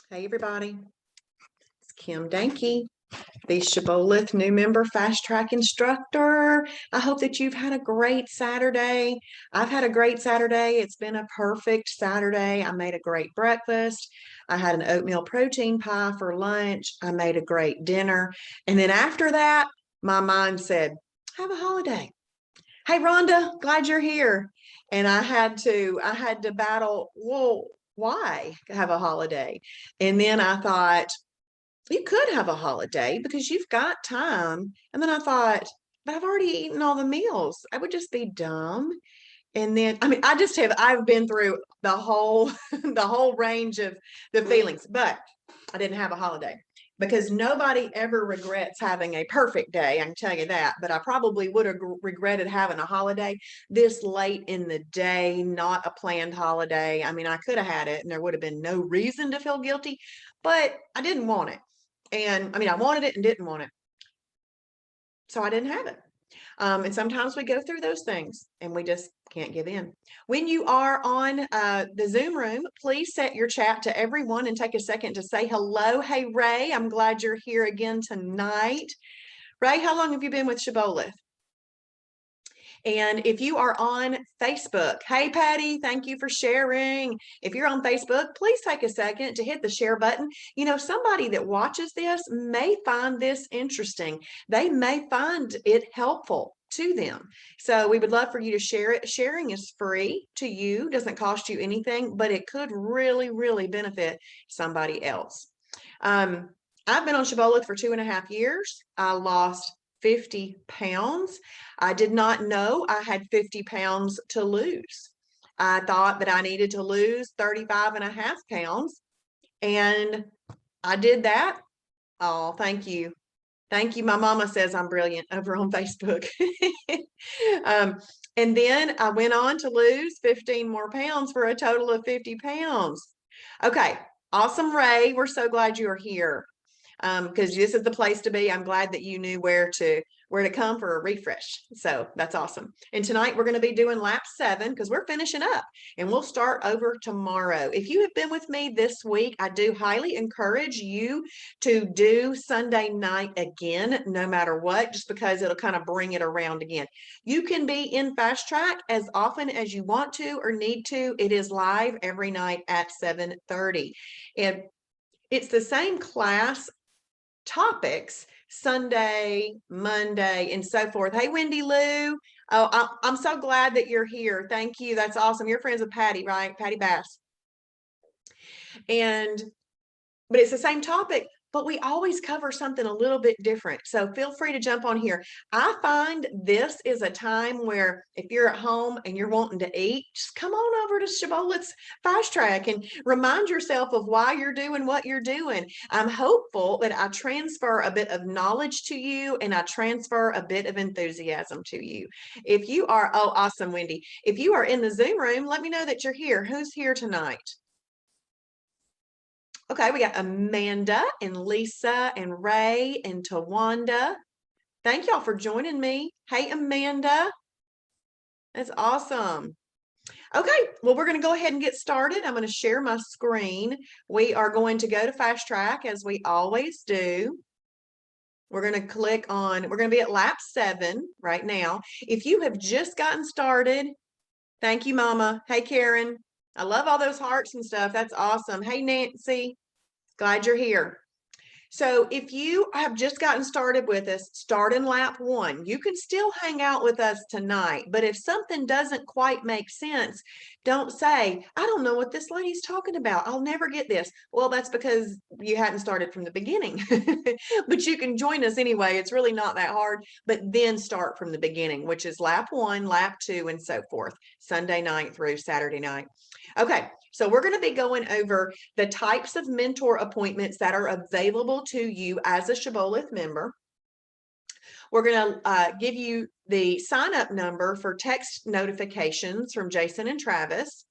Hey, everybody. It's Kim Dahnke, the Chibolith new member fast track instructor. I hope that you've had a great Saturday. I've had a great Saturday. It's been a perfect Saturday. I made a great breakfast. I had an oatmeal protein pie for lunch. I made a great dinner. And then after that, my mind said, have a holiday. Hey, Rhonda, glad you're here. And I had to battle, well, why have a holiday? And then I thought, you could have a holiday because you've got time. And then I thought, but I've already eaten all the meals. I would just be dumb. And then, I mean, I've been through the whole, the whole range of the feelings, but I didn't have a holiday because nobody ever regrets having a perfect day. I can tell you that, but I probably would have regretted having a holiday this late in the day, not a planned holiday. I mean, I could have had it and there would have been no reason to feel guilty, but I didn't want it. And I mean, I wanted it and didn't want it. So I didn't have it. And sometimes we go through those things and we just can't give in. When you are on the Zoom room, please set your chat to everyone and take a second to say hello. Hey, Ray, I'm glad you're here again tonight. Ray, how long have you been with Shibboleth? And if you are on Facebook, hey, Patty, thank you for sharing. If you're on Facebook, please take a second to hit the share button. You know, somebody that watches this may find this interesting. They may find it helpful to them. So we would love for you to share it. Sharing is free to you, doesn't cost you anything, but it could really, really benefit somebody else. I've been on Shibboleth for 2.5 years. I lost 50 pounds. I did not know I had 50 pounds to lose. I thought that I needed to lose 35.5 pounds. And I did that. Oh, thank you. Thank you. My mama says I'm brilliant over on Facebook. And then I went on to lose 15 more pounds for a total of 50 pounds. Okay. Awesome, Ray. We're so glad you're here. Because this is the place to be. I'm glad that you knew where to come for a refresh. So that's awesome. And tonight we're going to be doing lap 7 because we're finishing up and we'll start over tomorrow. If you have been with me this week, I do highly encourage you to do Sunday night again, no matter what, just because it'll kind of bring it around again. You can be in fast track as often as you want to or need to. It is live every night at 7:30. And it's the same class topics Sunday, Monday, and so forth. Hey, Wendy Lou. Oh, I'm so glad that you're here. Thank you. That's awesome. You're friends with Patty, right? Patty Bass. But it's the same topic, but we always cover something a little bit different. So feel free to jump on here. I find this is a time where if you're at home and you're wanting to eat, just come on over to Chibolith's Fast Track and remind yourself of why you're doing what you're doing. I'm hopeful that I transfer a bit of knowledge to you and I transfer a bit of enthusiasm to you. If you are, oh, awesome, Wendy. If you are in the Zoom room, let me know that you're here. Who's here tonight? Okay, we got Amanda and Lisa and Ray and Tawanda. Thank y'all for joining me. Hey, Amanda. That's awesome. Okay, well, we're going to go ahead and get started. I'm going to share my screen. We are going to go to Fast Track as we always do. We're going to click on, we're going to be at lap 7 right now. If you have just gotten started, thank you, Mama. Hey, Karen. I love all those hearts and stuff. That's awesome. Hey, Nancy. Glad you're here. So if you have just gotten started with us, start in lap 1. You can still hang out with us tonight, but if something doesn't quite make sense, don't say, I don't know what this lady's talking about. I'll never get this. Well, that's because you hadn't started from the beginning, but you can join us anyway. It's really not that hard, but then start from the beginning, which is lap 1, lap 2, and so forth, Sunday night through Saturday night. Okay, so we're going to be going over the types of mentor appointments that are available to you as a Shibboleth member. We're going to give you the sign-up number for text notifications from Jason and Travis.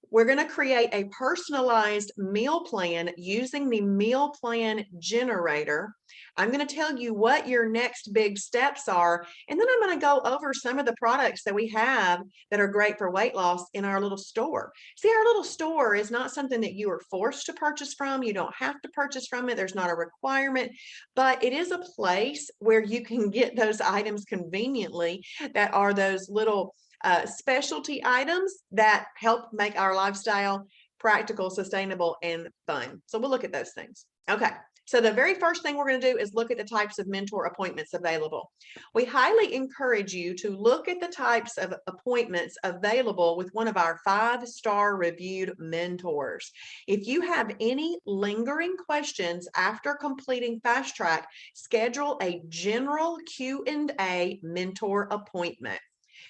We're going to create a personalized meal plan using the meal plan generator. I'm going to tell you what your next big steps are, and then I'm going to go over some of the products that we have that are great for weight loss in our little store. See, our little store is not something that you are forced to purchase from. You don't have to purchase from it. There's not a requirement, but it is a place where you can get those items conveniently that are those little specialty items that help make our lifestyle practical, sustainable, and fun. So we'll look at those things. Okay, so the very first thing we're going to do is look at the types of mentor appointments available. We highly encourage you to look at the types of appointments available with one of our 5-star reviewed mentors. If you have any lingering questions after completing Fast Track, schedule a general Q&A mentor appointment.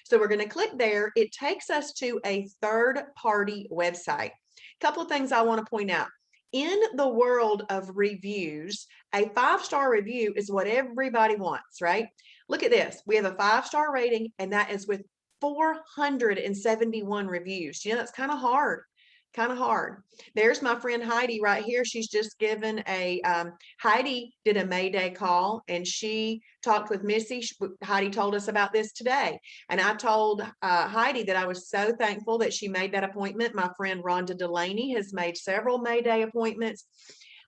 So we're going to click there. It takes us to a third-party website. A couple of things I want to point out. In the world of reviews, a 5-star review is what everybody wants, right? Look at this. We have a 5-star rating, and that is with 471 reviews. You know, it's kind of hard. There's my friend Heidi right here. She's just given a, Heidi did a May Day call, and she talked with Missy. Heidi told us about this today. And I told Heidi that I was so thankful that she made that appointment. My friend Rhonda Delaney has made several May Day appointments.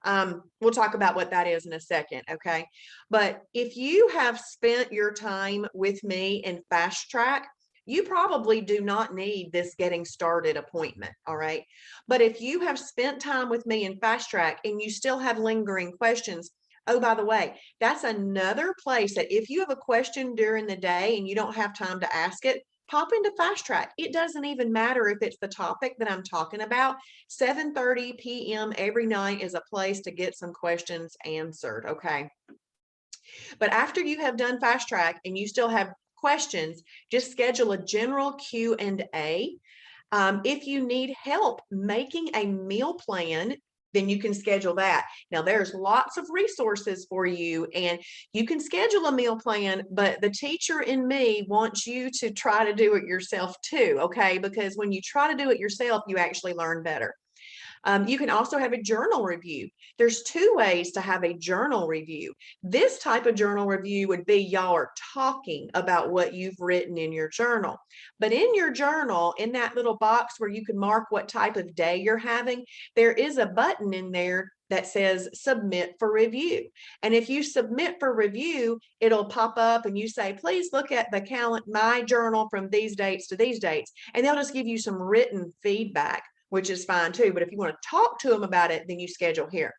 We'll talk about what that is in a second, okay? But if you have spent your time with me in Fast Track, you probably do not need this getting started appointment, all right? But if you have spent time with me in Fast Track and you still have lingering questions, oh, by the way, that's another place that if you have a question during the day and you don't have time to ask it, pop into Fast Track. It doesn't even matter if it's the topic that I'm talking about. 7:30 p.m. every night is a place to get some questions answered, okay? But after you have done Fast Track and you still have questions, just schedule a general Q&A. If you need help making a meal plan, then you can schedule that. Now, there's lots of resources for you, and you can schedule a meal plan, but the teacher in me wants you to try to do it yourself too, okay? Because when you try to do it yourself, you actually learn better. You can also have a journal review. There's 2 ways to have a journal review. This type of journal review would be y'all are talking about what you've written in your journal. But in your journal, in that little box where you can mark what type of day you're having, there is a button in there that says submit for review. And if you submit for review, it'll pop up and you say, please look at the calendar, my journal from these dates to these dates. And they'll just give you some written feedback, which is fine too. But if you want to talk to them about it, then you schedule here.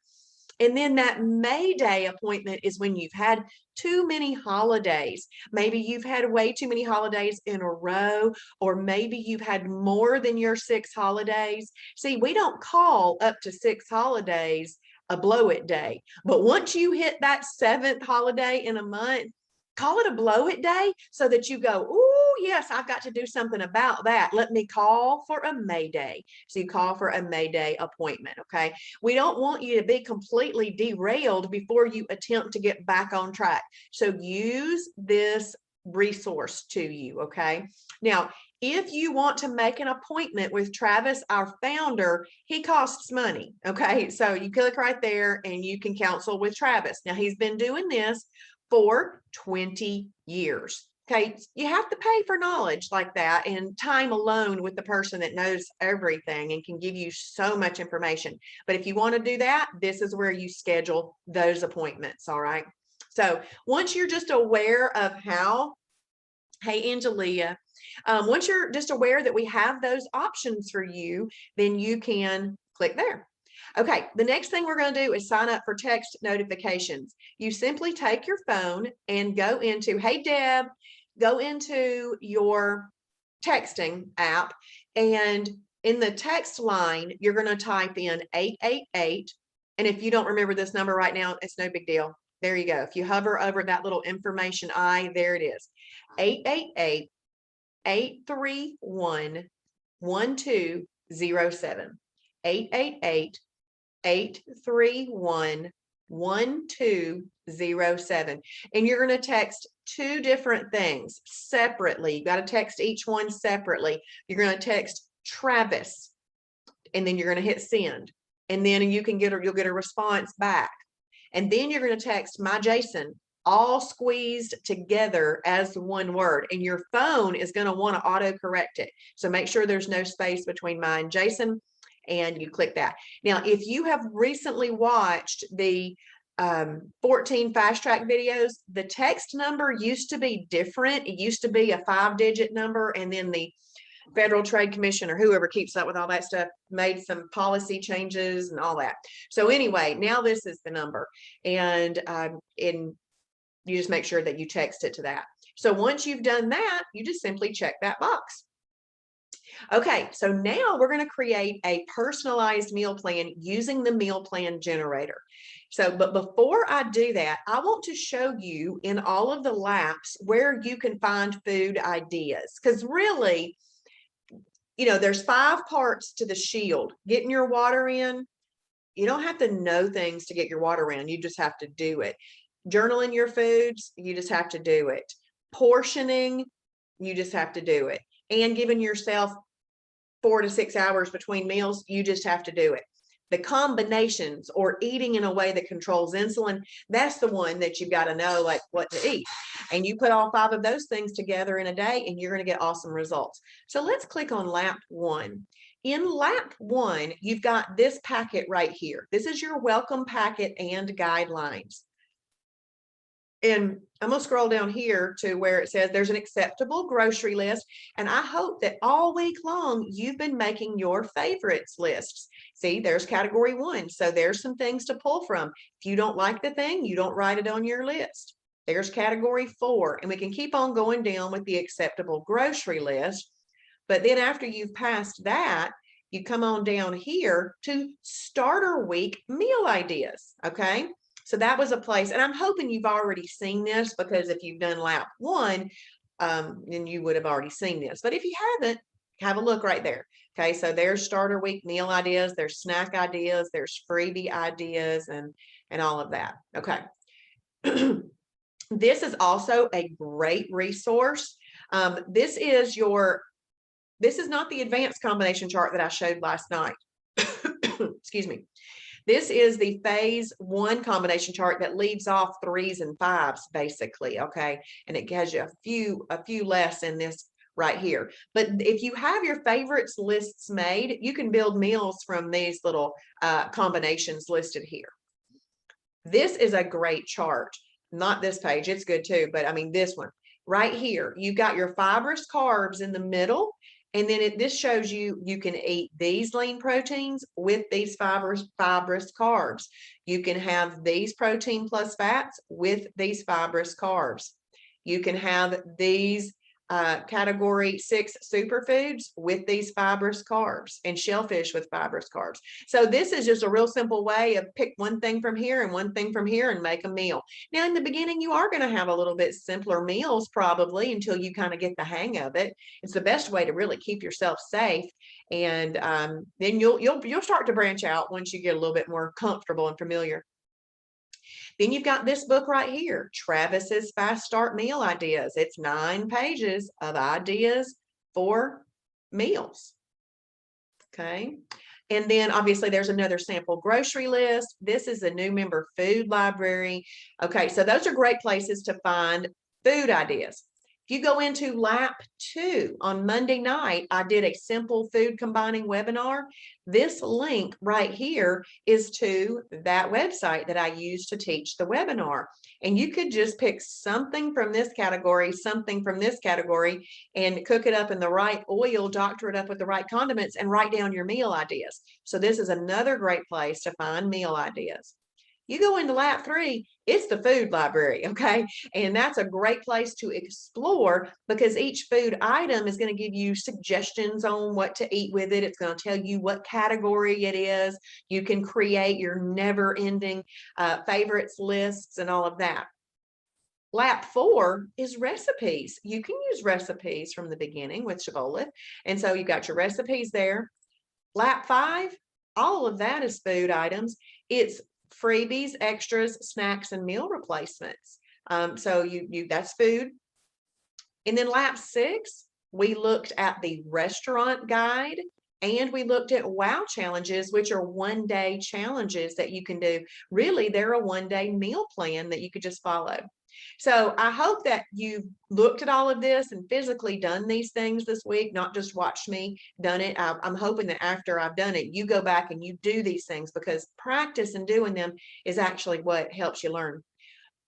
And then that May Day appointment is when you've had too many holidays. Maybe you've had way too many holidays in a row, or maybe you've had more than your 6 holidays. See, we don't call up to 6 holidays a blow it day. But once you hit that 7th holiday in a month, call it a blow it day so that you go, oh, yes, I've got to do something about that. Let me call for a May Day. So you call for a May Day appointment, okay? We don't want you to be completely derailed before you attempt to get back on track. So use this resource to you, okay? Now, if you want to make an appointment with Travis, our founder, he costs money, okay? So you click right there and you can counsel with Travis. Now, he's been doing this for 20 years. Okay, you have to pay for knowledge like that and time alone with the person that knows everything and can give you so much information. But if you want to do that, this is where you schedule those appointments, all right? So once you're just aware of how, hey, Angelia, once you're just aware that we have those options for you, then you can click there. Okay, the next thing we're going to do is sign up for text notifications. You simply take your phone and go into, hey Deb, go into your texting app, and in the text line, you're going to type in 888. And if you don't remember this number right now, it's no big deal. There you go. If you hover over that little information eye, there it is. 888-831-1207. 888-831-1207. And you're going to text two different things separately. You got to text each one separately. You're going to text Travis, and then you're going to hit send. And then you'll get a response back. And then you're going to text my Jason, all squeezed together as one word, and your phone is going to want to auto correct it. So make sure there's no space between mine, Jason, and you click that. Now, if you have recently watched the 14 fast track videos, the text number used to be different. It used to be a 5-digit number, and then the Federal Trade Commission or whoever keeps up with all that stuff made some policy changes and all that. So anyway, now this is the number, and you just make sure that you text it to that. So once you've done that, you just simply check that box. Okay, so now we're going to create a personalized meal plan using the meal plan generator. So, but before I do that, I want to show you in all of the laps where you can find food ideas, because really, you know, there's 5 parts to the shield. Getting your water in, you don't have to know things to get your water in. You just have to do it. Journaling your foods, you just have to do it. Portioning, you just have to do it. And giving yourself 4 to 6 hours between meals, you just have to do it. The combinations, or eating in a way that controls insulin, that's the one that you've got to know, like, what to eat. And you put all 5 of those things together in a day, and you're going to get awesome results. So let's click on lap 1. In lap 1, you've got this packet right here. This is your welcome packet and guidelines. And I'm going to scroll down here to where it says there's an acceptable grocery list. And I hope that all week long you've been making your favorites lists. See, there's category 1. So there's some things to pull from. If you don't like the thing, you don't write it on your list. There's category 4. And we can keep on going down with the acceptable grocery list. But then after you've passed that, you come on down here to starter week meal ideas. Okay. So that was a place, and I'm hoping you've already seen this, because if you've done lap 1, then you would have already seen this. But if you haven't, have a look right there. Okay, so there's starter week meal ideas, there's snack ideas, there's freebie ideas, and all of that. Okay. This is also a great resource. This is not the advanced combination chart that I showed last night. Excuse me. This is the phase 1 combination chart that leaves off 3s and 5s, basically. Okay, and it has you a few less in this right here. But if you have your favorites lists made, you can build meals from these little combinations listed here. This is a great chart. Not this page, it's good too, but I mean this one right here. You've got your fibrous carbs in the middle. And then this shows you can eat these lean proteins with these fibrous carbs. You can have these protein plus fats with these fibrous carbs. You can have these category 6 superfoods with these fibrous carbs, and shellfish with fibrous carbs. So this is just a real simple way of pick one thing from here and one thing from here and make a meal. Now, in the beginning, you are going to have a little bit simpler meals probably until you kind of get the hang of it. It's the best way to really keep yourself safe. And then you'll start to branch out once you get a little bit more comfortable and familiar. Then you've got this book right here, Travis's Fast Start Meal Ideas. It's 9 pages of ideas for meals. Okay. And then obviously there's another sample grocery list. This is a new member food library. Okay. So those are great places to find food ideas. If you go into lap 2 on Monday night, I did a simple food combining webinar. This link right here is to that website that I used to teach the webinar. And you could just pick something from this category, something from this category, and cook it up in the right oil, doctor it up with the right condiments, and write down your meal ideas. So this is another great place to find meal ideas. You go into lap 3, it's the food library, okay? And that's a great place to explore because each food item is going to give you suggestions on what to eat with it. It's going to tell you what category it is. You can create your never-ending favorites lists and all of that. Lap 4 is recipes. You can use recipes from the beginning with Shibboleth. And so you got your recipes there. Lap 5, all of that is food items. It's freebies, extras, snacks, and meal replacements. So that's food. And then lap 6, we looked at the restaurant guide and we looked at wow challenges, which are one-day challenges that you can do. Really, they're a one-day meal plan that you could just follow. So I hope that you've looked at all of this and physically done these things this week, not just watched me done it. I'm hoping that after I've done it, you go back and you do these things because practice and doing them is actually what helps you learn.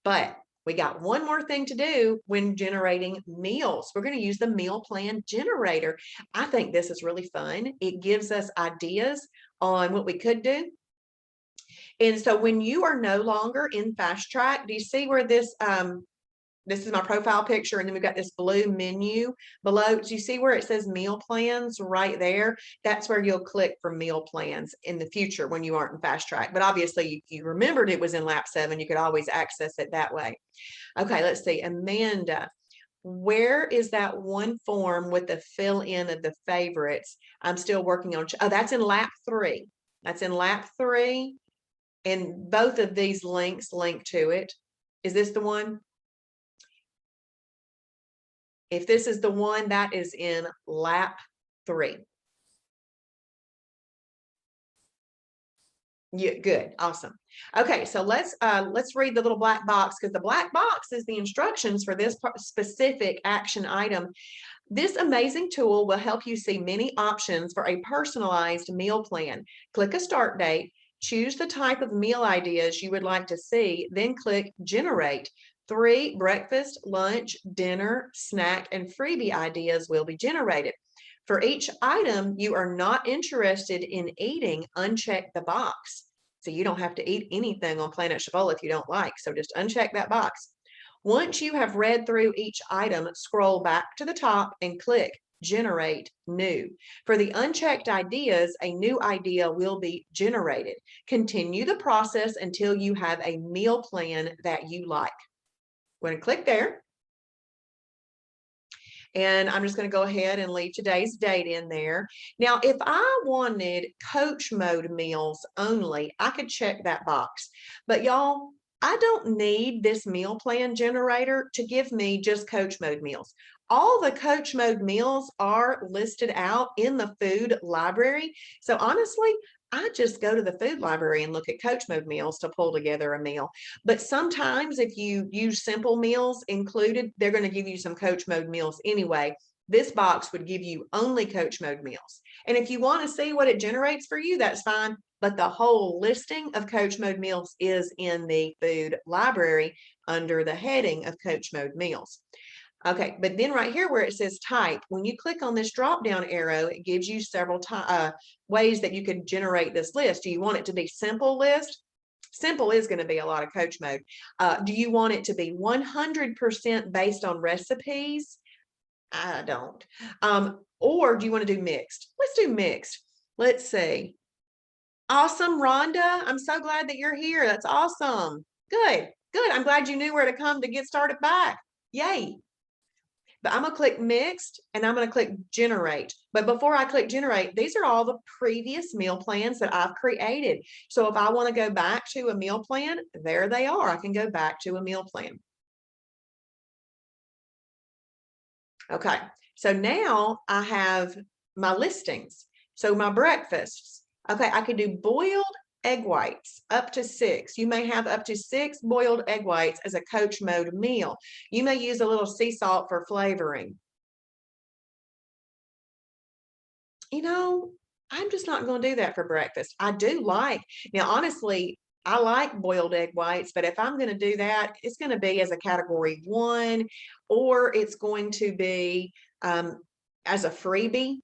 But we got one more thing to do when generating meals. We're going to use the meal plan generator. I think this is really fun. It gives us ideas on what we could do. And so when you are no longer in Fast Track, do you see where this is my profile picture, and then we've got this blue menu below. Do you see where it says meal plans right there? That's where you'll click for meal plans in the future when you aren't in Fast Track. But obviously you remembered it was in lap 7. You could always access it that way. Okay, let's see. Amanda, where is that one form with the fill in of the favorites? I'm still working on. Oh, that's in lap 3. That's in lap 3. And both of these links link to it. Is this the one? If this is the one, that is in lap 3. Yeah, good, awesome. Okay, so let's read the little black box because the black box is the instructions for this specific action item. This amazing tool will help you see many options for a personalized meal plan. Click a start date. Choose the type of meal ideas you would like to see, then click Generate. 3 breakfast, lunch, dinner, snack, and freebie ideas will be generated. For each item you are not interested in eating, uncheck the box. So you don't have to eat anything on Planet Shibboleth if you don't like, so just uncheck that box. Once you have read through each item, scroll back to the top and click Generate New. For the unchecked ideas, a new idea will be generated. Continue the process until you have a meal plan that you like. I'm going to click there. And I'm just going to go ahead and leave today's date in there. Now, if I wanted coach mode meals only, I could check that box. But y'all, I don't need this meal plan generator to give me just coach mode meals. All the coach mode meals are listed out in the food library. So honestly, I just go to the food library and look at coach mode meals to pull together a meal. But sometimes if you use simple meals included, they're going to give you some coach mode meals anyway. This box would give you only coach mode meals. And if you want to see what it generates for you, that's fine. But the whole listing of coach mode meals is in the food library under the heading of coach mode meals. Okay, but then right here where it says type, when you click on this drop down arrow, it gives you several ways that you could generate this list. Do you want it to be simple list? Simple is going to be a lot of coach mode. Do you want it to be 100% based on recipes? I don't. Or do you want to do mixed? Let's do mixed. Let's see. Awesome, Rhonda. I'm so glad that you're here. That's awesome. Good, good. I'm glad you knew where to come to get started back. Yay. But I'm going to click mixed and I'm going to click generate. But before I click generate, these are all the previous meal plans that I've created. So if I want to go back to a meal plan, there they are. I can go back to a meal plan. Okay, so now I have my listings. So my breakfasts. Okay, I could do boiled egg whites, up to 6. You may have up to 6 boiled egg whites as a coach mode meal. You may use a little sea salt for flavoring. You know, I'm just not going to do that for breakfast. I do like, now, honestly, I like boiled egg whites, but if I'm going to do that, it's going to be as a category 1, or it's going to be as a freebie.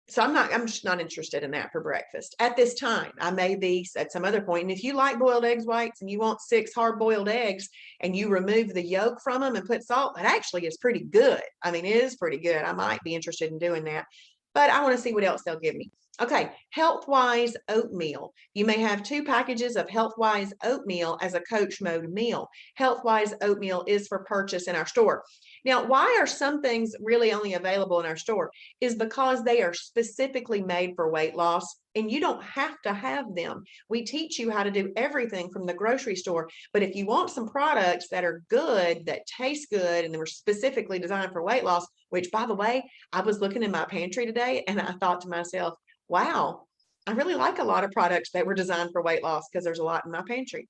So I'm just not interested in that for breakfast at this time. I may be at some other point. And if you like boiled eggs whites and you want 6 hard boiled eggs and you remove the yolk from them and put salt, it actually is pretty good. I mean, it is pretty good. I might be interested in doing that, but I want to see what else they'll give me. Okay, Health-Wise oatmeal. You may have 2 packages of Health-Wise oatmeal as a coach mode meal. Health-Wise oatmeal is for purchase in our store. Now, why are some things really only available in our store? Is because they are specifically made for weight loss, and you don't have to have them. We teach you how to do everything from the grocery store, but if you want some products that are good, that taste good, and they were specifically designed for weight loss, which, by the way, I was looking in my pantry today and I thought to myself, wow, I really like a lot of products that were designed for weight loss because there's a lot in my pantry.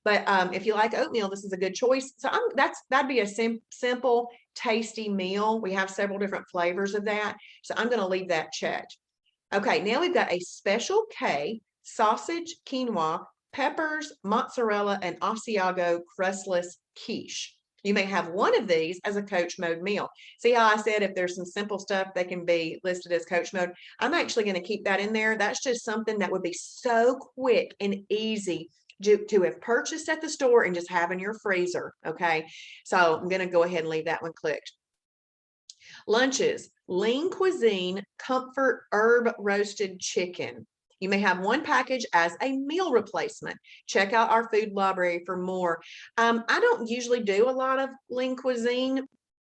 But if you like oatmeal, this is a good choice. So that'd be a simple, tasty meal. We have several different flavors of that. So I'm going to leave that checked. Okay, now we've got a Special K, sausage, quinoa, peppers, mozzarella, and Asiago crustless quiche. You may have one of these as a coach mode meal. See how I said if there's some simple stuff, they can be listed as coach mode. I'm actually going to keep that in there. That's just something that would be so quick and easy to have purchased at the store and just have in your freezer. Okay, so I'm going to go ahead and leave that one clicked. Lunches, lean cuisine, comfort herb roasted chicken. You may have one package as a meal replacement. Check out our food library for more. I don't usually do a lot of lean cuisine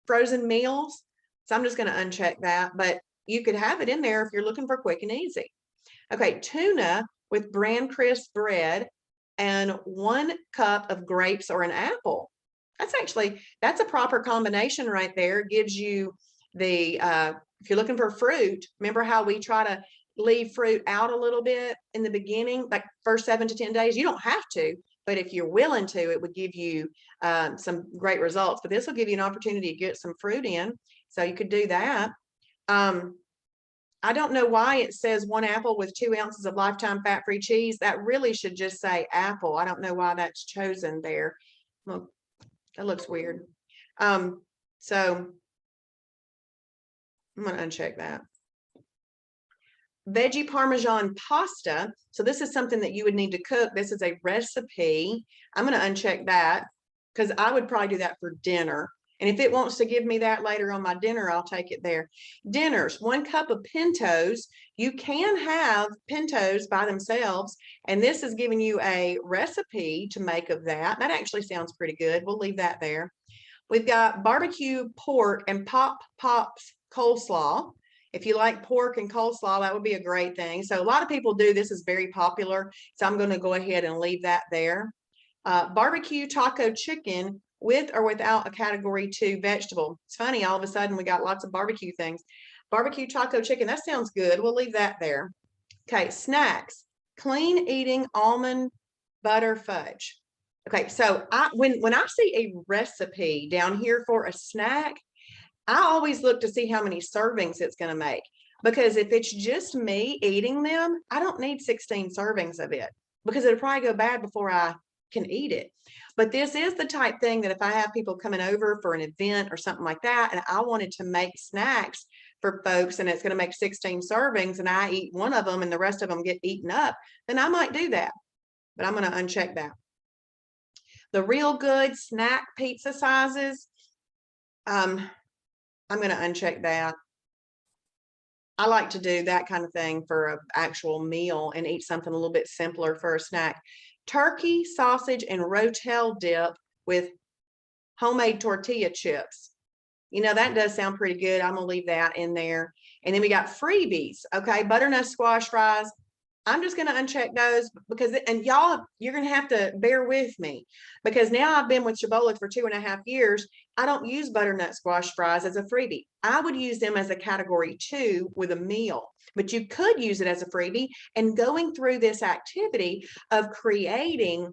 frozen meals, so I'm just going to uncheck that, but you could have it in there if you're looking for quick and easy. Okay, tuna with bran crisp bread and 1 cup of grapes or an apple. That's a proper combination right there. Gives you the, if you're looking for fruit, remember how we try to leave fruit out a little bit in the beginning, like first 7 to 10 days. You don't have to, but if you're willing to, it would give you some great results. But this will give you an opportunity to get some fruit in, so you could do that. I don't know why it says 1 apple with 2 ounces of lifetime fat-free cheese. That really should just say apple. I don't know why that's chosen there. Well, that looks weird. So I'm going to uncheck that. Veggie Parmesan pasta. So this is something that you would need to cook. This is a recipe. I'm going to uncheck that because I would probably do that for dinner. And if it wants to give me that later on my dinner, I'll take it there. Dinners, 1 cup of pintos. You can have pintos by themselves, and this is giving you a recipe to make of that. That actually sounds pretty good. We'll leave that there. We've got barbecue pork and Pops coleslaw. If you like pork and coleslaw, that would be a great thing. So a lot of people do. This is very popular. So I'm going to go ahead and leave that there. Barbecue taco chicken with or without a category 2 vegetable. It's funny, all of a sudden we got lots of barbecue things. Barbecue taco chicken, that sounds good. We'll leave that there. Okay, snacks, clean eating almond butter fudge. Okay, so when I see a recipe down here for a snack, I always look to see how many servings it's going to make, because if it's just me eating them, I don't need 16 servings of it because it'll probably go bad before I can eat it. But this is the type thing that if I have people coming over for an event or something like that, and I wanted to make snacks for folks and it's going to make 16 servings and I eat one of them and the rest of them get eaten up, then I might do that. But I'm going to uncheck that. The Real Good snack pizza sizes, I'm going to uncheck that. I like to do that kind of thing for an actual meal and eat something a little bit simpler for a snack. Turkey, sausage, and Rotel dip with homemade tortilla chips. You know, that does sound pretty good. I'm going to leave that in there. And then we got freebies. Okay, butternut squash fries. I'm just going to uncheck those because, and y'all, you're going to have to bear with me because now I've been with Chibolith for 2.5 years. I don't use butternut squash fries as a freebie. I would use them as a category 2 with a meal, but you could use it as a freebie. And going through this activity of creating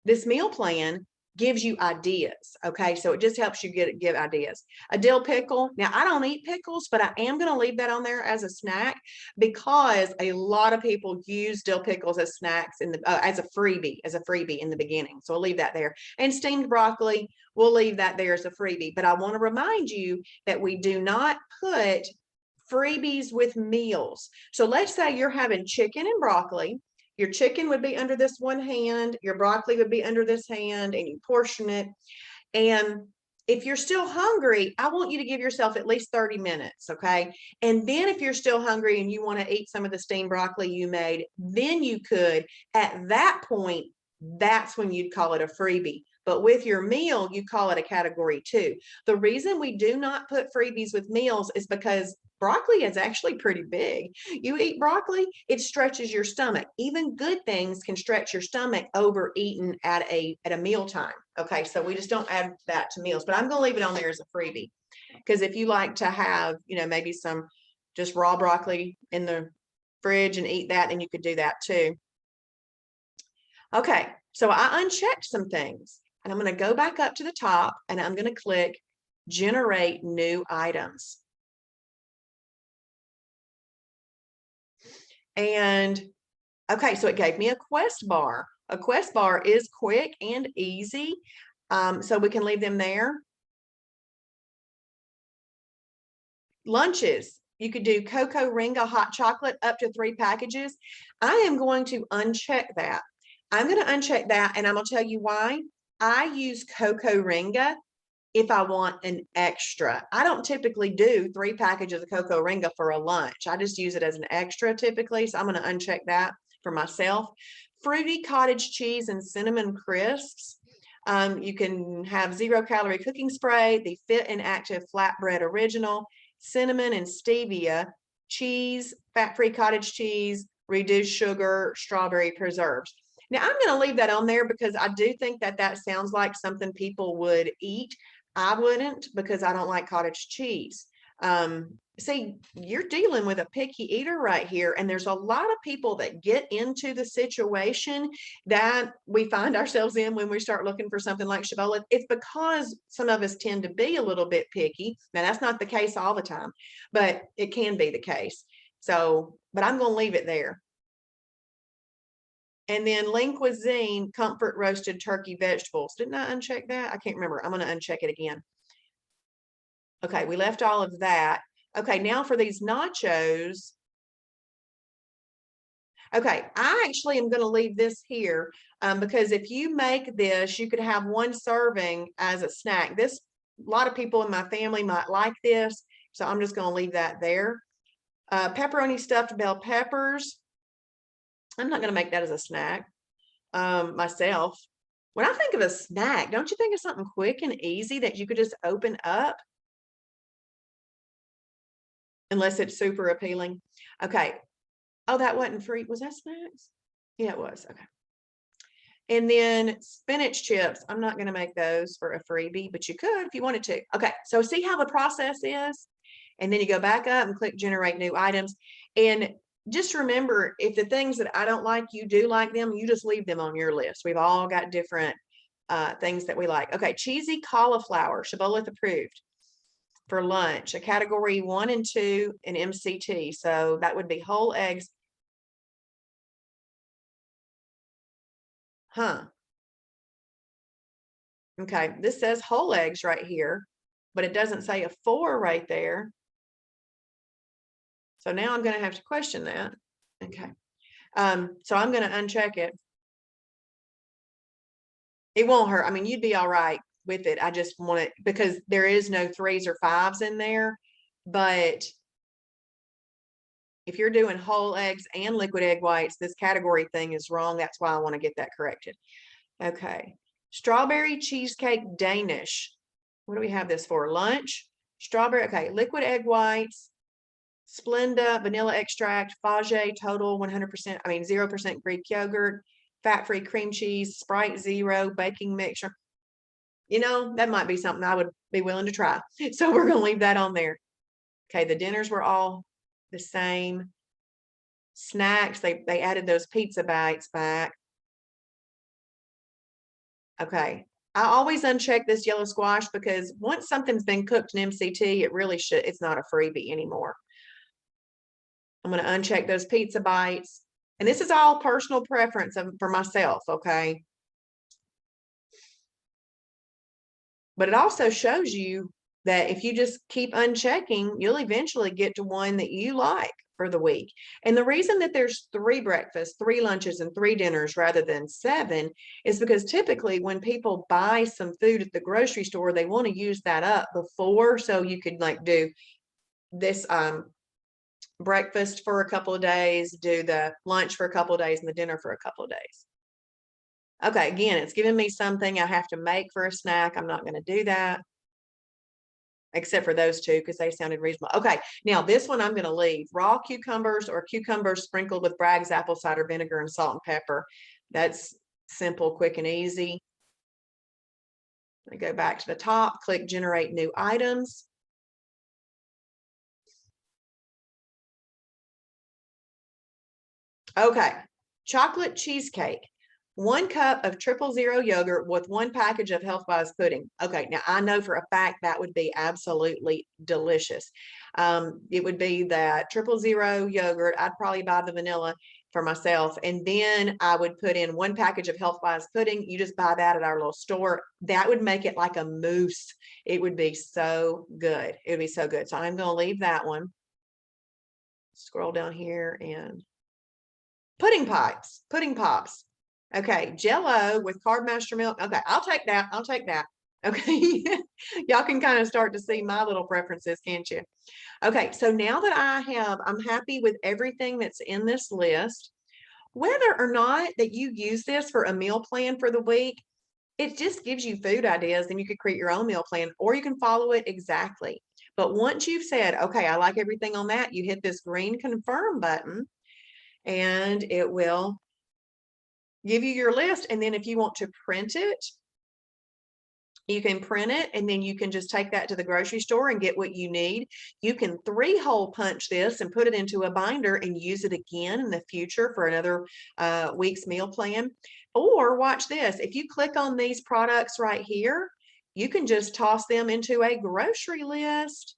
this meal plan gives you ideas. Okay, so it just helps you get ideas. A dill pickle. Now I don't eat pickles, but I am going to leave that on there as a snack because a lot of people use dill pickles as snacks in the as a freebie in the beginning. So I'll leave that there. And steamed broccoli, we'll leave that there as a freebie. But I want to remind you that we do not put freebies with meals. So let's say you're having chicken and broccoli. Your chicken would be under this one hand, your broccoli would be under this hand, and you portion it. And if you're still hungry, I want you to give yourself at least 30 minutes, okay? And then if you're still hungry and you want to eat some of the steamed broccoli you made, then you could. At that point, that's when you'd call it a freebie. But with your meal, you call it a category 2. The reason we do not put freebies with meals is because broccoli is actually pretty big. You eat broccoli, it stretches your stomach. Even good things can stretch your stomach overeaten at a meal time. Okay, so we just don't add that to meals, but I'm going to leave it on there as a freebie because if you like to have, maybe some just raw broccoli in the fridge and eat that, then you could do that too. Okay, so I unchecked some things and I'm going to go back up to the top and I'm going to click generate new items. And okay, so it gave me a quest bar. A quest bar is quick and easy. So we can leave them there. Lunches, you could do cocoa ringa hot chocolate up to 3 packages. I am going to uncheck that. I'm going to uncheck that and I'm going to tell you why. I use cocoa ringa if I want an extra. I don't typically do 3 packages of cocoa ringa for a lunch. I just use it as an extra typically. So I'm going to uncheck that for myself. Fruity cottage cheese and cinnamon crisps. You can have 0-calorie cooking spray, the Fit and Active Flatbread Original, cinnamon and stevia, cheese, fat-free cottage cheese, reduced sugar, strawberry preserves. Now I'm going to leave that on there because I do think that sounds like something people would eat. I wouldn't because I don't like cottage cheese. See, you're dealing with a picky eater right here. And there's a lot of people that get into the situation that we find ourselves in when we start looking for something like Shibboleth. It's because some of us tend to be a little bit picky. Now, that's not the case all the time, but it can be the case. So, but I'm going to leave it there. And then Lean Cuisine, comfort roasted turkey vegetables. Didn't I uncheck that? I can't remember. I'm going to uncheck it again. Okay, we left all of that. Okay, now for these nachos. Okay, I actually am going to leave this here because if you make this, you could have 1 serving as a snack. A lot of people in my family might like this, so I'm just going to leave that there. Pepperoni stuffed bell peppers. I'm not going to make that as a snack myself. When I think of a snack, don't you think of something quick and easy that you could just open up? Unless it's super appealing. Okay. Oh, that wasn't free. Was that snacks? Yeah, it was. Okay. And then spinach chips. I'm not going to make those for a freebie, but you could if you wanted to. Okay. So see how the process is? And then you go back up and click generate new items. And just remember, if the things that I don't like, you do like them, you just leave them on your list. We've all got different things that we like. Okay. Cheesy cauliflower, Shibboleth approved. For lunch, a category 1 and 2 in MCT. So that would be whole eggs. Okay, this says whole eggs right here, but it doesn't say a 4 right there. So now I'm going to have to question that. Okay. So I'm going to uncheck it. It won't hurt. I mean, you'd be all right with it. I just want it because there is no 3s or 5s in there, but if you're doing whole eggs and liquid egg whites, this category thing is wrong. That's why I want to get that corrected. Okay. Strawberry cheesecake Danish. What do we have this for? Lunch. strawberry, okay, liquid egg whites, Splenda, vanilla extract, Fage, total 100%, 0% Greek yogurt, fat-free cream cheese, Sprite Zero, baking mixture. You know, that might be something I would be willing to try. So we're going to leave that on there. Okay, the dinners were all the same. Snacks, they added those pizza bites back. Okay, I always uncheck this yellow squash because once something's been cooked in MCT, it's not a freebie anymore. I'm going to uncheck those pizza bites. And this is all personal preference for myself, okay? But it also shows you that if you just keep unchecking, you'll eventually get to one that you like for the week. And the reason that there's 3 breakfasts, 3 lunches, and 3 dinners rather than 7 is because typically when people buy some food at the grocery store, they want to use that up before, so you could like do this breakfast for a couple of days, do the lunch for a couple of days, and the dinner for a couple of days. Okay, again, it's giving me something I have to make for a snack. I'm not going to do that, except for those 2 because they sounded reasonable. Okay, now this one I'm going to leave. Raw cucumbers or cucumbers sprinkled with Bragg's apple cider vinegar and salt and pepper. That's simple, quick, and easy. I go back to the top, click generate new items. Okay, chocolate cheesecake. 1 cup of 000 yogurt with 1 package of Health Wise pudding. Okay, now I know for a fact that would be absolutely delicious. It would be that 000 yogurt. I'd probably buy the vanilla for myself. And then I would put in 1 package of Health Wise pudding. You just buy that at our little store. That would make it like a mousse. It would be so good. It would be so good. So I'm going to leave that one. Scroll down here and pudding pops. Okay, Jello with Card Master milk. Okay, I'll take that. Okay, y'all can kind of start to see my little preferences, can't you? Okay, so now that I'm happy with everything that's in this list. Whether or not that you use this for a meal plan for the week, it just gives you food ideas, and you could create your own meal plan, or you can follow it exactly. But once you've said, okay, I like everything on that, you hit this green confirm button, and it will give you your list. And then if you want to print it, you can print it, and then you can just take that to the grocery store and get what you need. You can 3-hole punch this and put it into a binder and use it again in the future for another week's meal plan. Or watch this. If you click on these products right here, you can just toss them into a grocery list.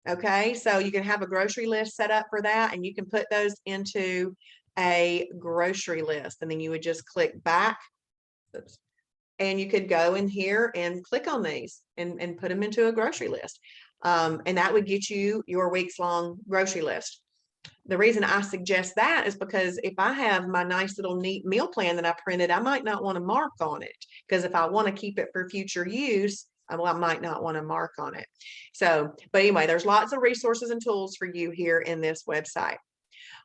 Okay, so you can have a grocery list set up for that, and you can put those into a grocery list, and then you would just click back. Oops. And you could go in here and click on these and put them into a grocery list. And that would get you your week's long grocery list. The reason I suggest that is because if I have my nice little neat meal plan that I printed, I might not want to mark on it, because if I want to keep it for future use, I might not want to mark on it. So, but anyway, there's lots of resources and tools for you here in this website.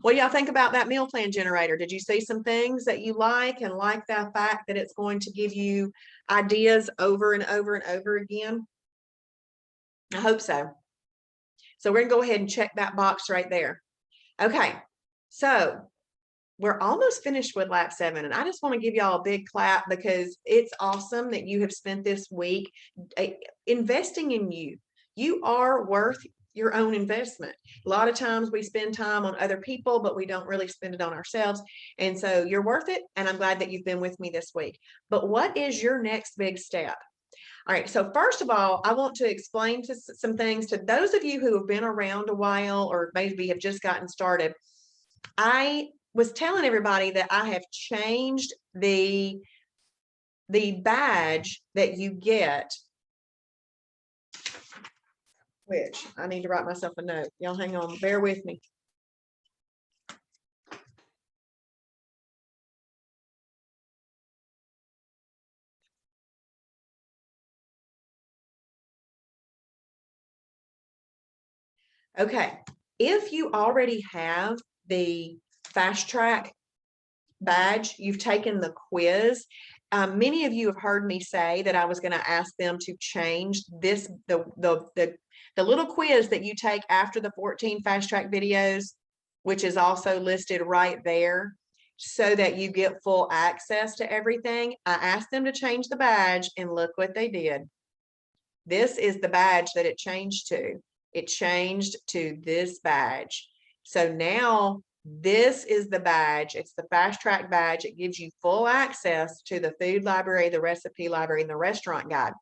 What do y'all think about that meal plan generator? Did you see some things that you like, and like the fact that it's going to give you ideas over and over and over again? I hope so. So we're going to go ahead and check that box right there. Okay, so we're almost finished with lap 7, and I just want to give y'all a big clap because it's awesome that you have spent this week investing in you. You are worth your own investment. A lot of times we spend time on other people, but we don't really spend it on ourselves. And so you're worth it. And I'm glad that you've been with me this week. But what is your next big step? All right. So first of all, I want to explain some things to those of you who have been around a while, or maybe have just gotten started. I was telling everybody that I have changed the badge that you get, which I need to write myself a note. Y'all hang on, bear with me. Okay, if you already have the fast track badge, you've taken the quiz. Many of you have heard me say that I was going to ask them to change this, the little quiz that you take after the 14 fast track videos, which is also listed right there, so that you get full access to everything. I asked them to change the badge, and look what they did. This is the badge that it changed to. It changed to this badge. So now this is the badge. It's the fast track badge. It gives you full access to the food library, the recipe library, and the restaurant guide.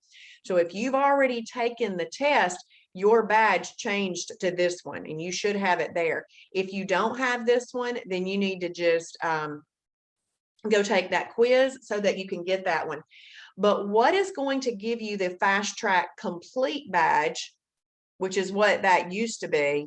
So if you've already taken the test, your badge changed to this one, and you should have it there. If you don't have this one, then you need to just go take that quiz so that you can get that one. But what is going to give you the fast track complete badge, which is what that used to be?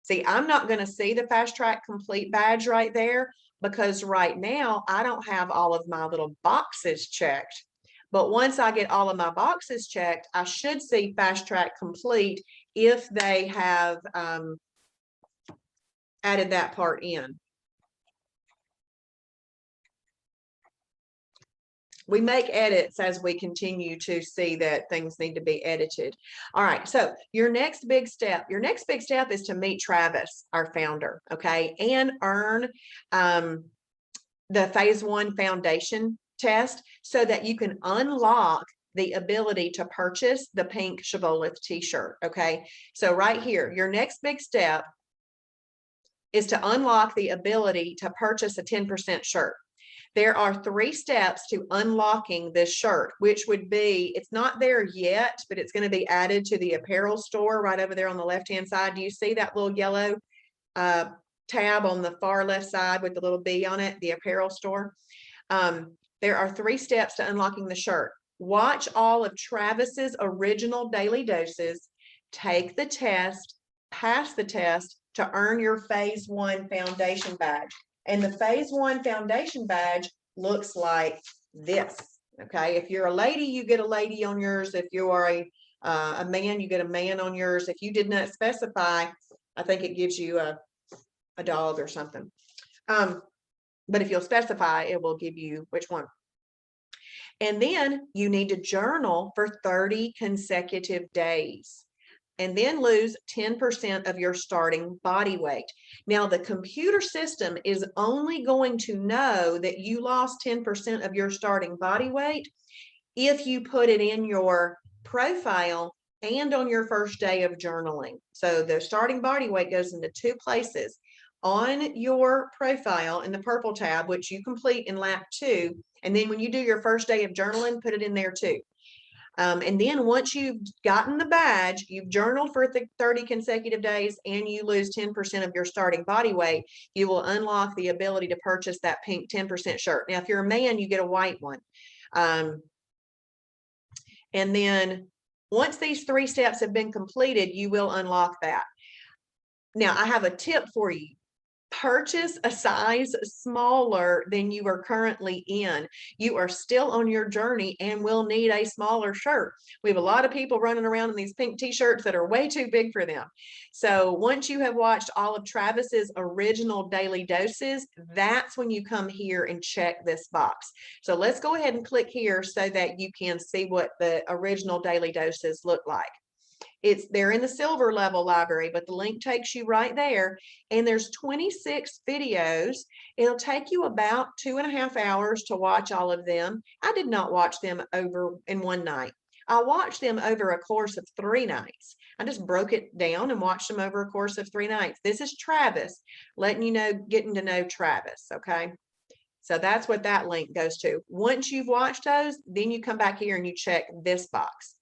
See, I'm not going to see the fast track complete badge right there, because right now I don't have all of my little boxes checked. But once I get all of my boxes checked, I should see fast track complete if they have added that part in. We make edits as we continue to see that things need to be edited. All right, so your next big step is to meet Travis, our founder, okay, and earn the phase 1 foundation test so that you can unlock the ability to purchase the pink Chibolith t-shirt, okay? So right here, your next big step is to unlock the ability to purchase a 10% shirt. There are 3 steps to unlocking this shirt, which would be, it's not there yet, but it's going to be added to the apparel store right over there on the left-hand side. Do you see that little yellow tab on the far left side with the little B on it, the apparel store? There are 3 steps to unlocking the shirt. Watch all of Travis's original daily doses, take the test, pass the test to earn your phase 1 foundation badge. And the phase 1 foundation badge looks like this. Okay, if you're a lady, you get a lady on yours. If you are a man, you get a man on yours. If you did not specify, I think it gives you a dog or something. But if you'll specify, it will give you which one. And then you need to journal for 30 consecutive days, and then lose 10% of your starting body weight. Now, the computer system is only going to know that you lost 10% of your starting body weight if you put it in your profile and on your first day of journaling. So the starting body weight goes into 2 places. On your profile in the purple tab, which you complete in lap 2, and then when you do your first day of journaling, put it in there too. And then once you've gotten the badge, you've journaled for 30 consecutive days, and you lose 10% of your starting body weight, you will unlock the ability to purchase that pink 10% shirt. Now, if you're a man, you get a white one. And then once these 3 steps have been completed, you will unlock that. Now, I have a tip for you. Purchase a size smaller than you are currently in. You are still on your journey and will need a smaller shirt. We have a lot of people running around in these pink t-shirts that are way too big for them. So once you have watched all of Travis's original daily doses, that's when you come here and check this box. So let's go ahead and click here so that you can see what the original daily doses look like. They're in the silver level library, but the link takes you right there, and there's 26 videos. It'll take you about 2.5 hours to watch all of them. I did not watch them over in one night. I watched them over a course of 3 nights. I just broke it down and watched them over a course of 3 nights. This is Travis, letting you know, getting to know Travis, okay? So that's what that link goes to. Once you've watched those, then you come back here and you check this box.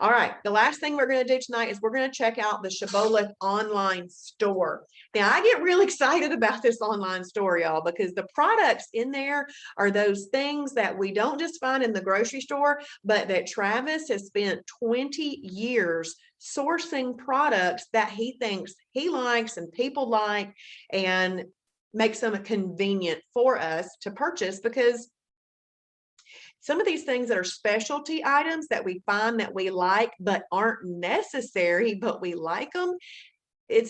All right, the last thing we're going to do tonight is we're going to check out the Chibolith online store. Now, I get real excited about this online store, y'all, because the products in there are those things that we don't just find in the grocery store, but that Travis has spent 20 years sourcing products that he thinks he likes and people like, and makes them convenient for us to purchase, because some of these things that are specialty items that we find that we like but aren't necessary, but we like them,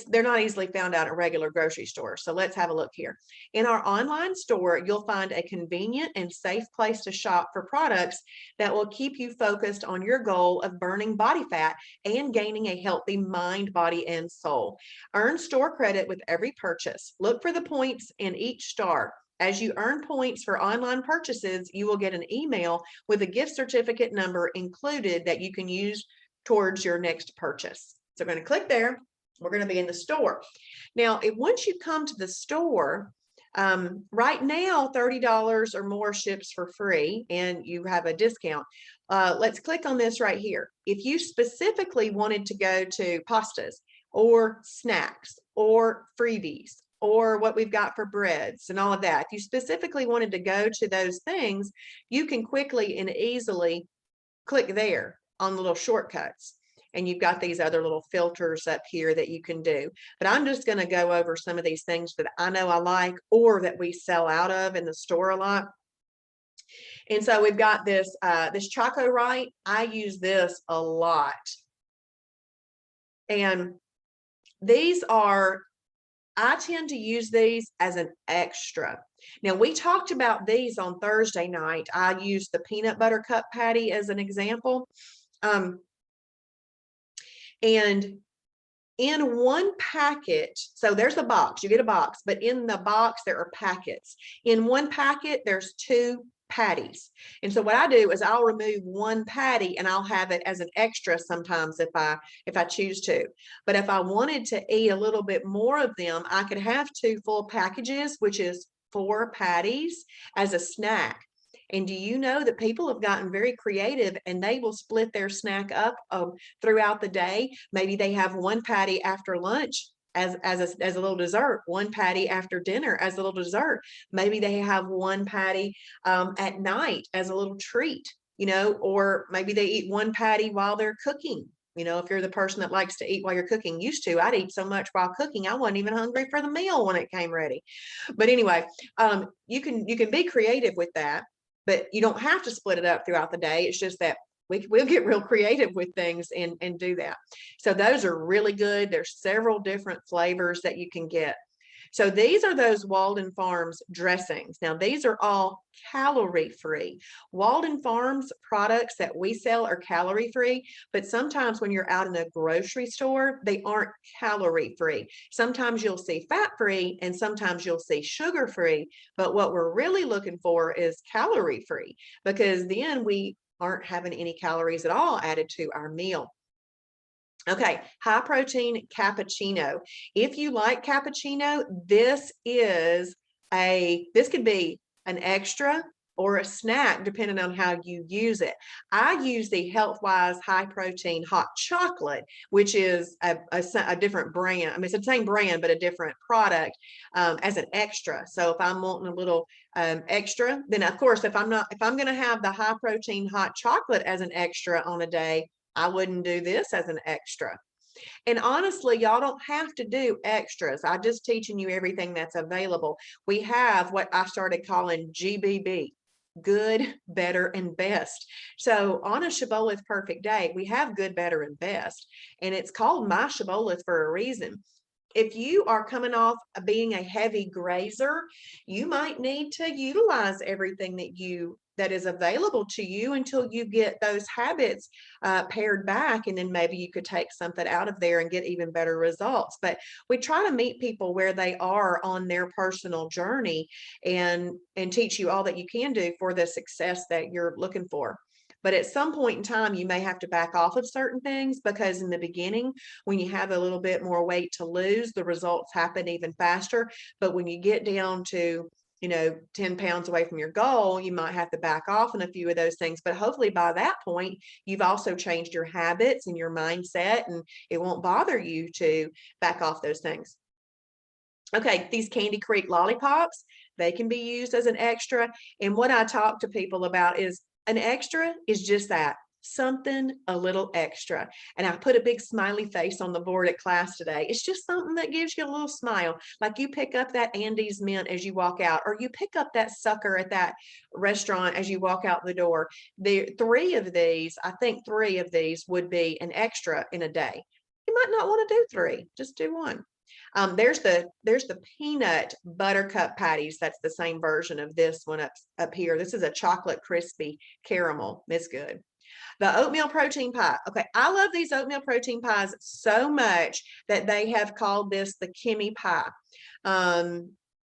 they're not easily found out at regular grocery stores. So let's have a look here. In our online store, you'll find a convenient and safe place to shop for products that will keep you focused on your goal of burning body fat and gaining a healthy mind, body, and soul. Earn store credit with every purchase. Look for the points in each star. As you earn points for online purchases, you will get an email with a gift certificate number included that you can use towards your next purchase. So we're going to click there. We're going to be in the store. Now, once you come to the store, right now, $30 or more ships for free, and you have a discount. Let's click on this right here. If you specifically wanted to go to pastas or snacks or freebies, or what we've got for breads and all of that, if you specifically wanted to go to those things, you can quickly and easily click there on the little shortcuts. And you've got these other little filters up here that you can do. But I'm just going to go over some of these things that I know I like or that we sell out of in the store a lot. And so we've got this Choco Right. I use this a lot. And these are, I tend to use these as an extra. Now, we talked about these on Thursday night. I used the peanut butter cup patty as an example. And in one packet, so there's a box, you get a box, but in the box, there are packets. In one packet, there's 2 patties. And so what I do is I'll remove one patty and I'll have it as an extra sometimes if I choose to. But if I wanted to eat a little bit more of them, I could have 2 full packages, which is 4 patties as a snack. And do you know that people have gotten very creative and they will split their snack up throughout the day? Maybe they have 1 patty after lunch as a little dessert, 1 patty after dinner as a little dessert. Maybe they have 1 patty at night as a little treat, you know, or maybe they eat 1 patty while they're cooking. You know, if you're the person that likes to eat while you're cooking, I'd eat so much while cooking, I wasn't even hungry for the meal when it came ready. But anyway, you can be creative with that. But you don't have to split it up throughout the day. It's just that we'll get real creative with things and do that. So those are really good. There's several different flavors that you can get. So these are those Walden Farms dressings. Now, these are all calorie-free. Walden Farms products that we sell are calorie-free, but sometimes when you're out in a grocery store, they aren't calorie-free. Sometimes you'll see fat-free and sometimes you'll see sugar-free, but what we're really looking for is calorie-free, because then we aren't having any calories at all added to our meal. Okay, high protein cappuccino. If you like cappuccino, this could be an extra or a snack depending on how you use it. I use the Health-Wise high protein hot chocolate, which is a different brand. I mean, it's the same brand, but a different product as an extra. So if I'm wanting a little extra, then of course, if I'm going to have the high protein hot chocolate as an extra on a day, I wouldn't do this as an extra. And honestly, y'all don't have to do extras. I'm just teaching you everything that's available. We have what I started calling GBB, good, better, and best. So on a Chibolith perfect day, we have good, better, and best. And it's called my Chibolith for a reason. If you are coming off being a heavy grazer, you might need to utilize everything that is available to you until you get those habits pared back, and then maybe you could take something out of there and get even better results. But we try to meet people where they are on their personal journey and teach you all that you can do for the success that you're looking for. But at some point in time, you may have to back off of certain things, because in the beginning, when you have a little bit more weight to lose, the results happen even faster. But when you get down to 10 pounds away from your goal, you might have to back off on a few of those things. But hopefully by that point, you've also changed your habits and your mindset, and it won't bother you to back off those things. Okay, these Candy Creek lollipops, they can be used as an extra. And what I talk to people about is an extra is just that, something a little extra. And I put a big smiley face on the board at class today. It's just something that gives you a little smile. Like you pick up that Andes mint as you walk out, or you pick up that sucker at that restaurant as you walk out the door. I think three of these would be an extra in a day. You might not want to do 3, just do 1. There's the peanut buttercup patties. That's the same version of this one up here. This is a chocolate crispy caramel. It's good. The oatmeal protein pie. Okay, I love these oatmeal protein pies so much that they have called this the Kimmy pie.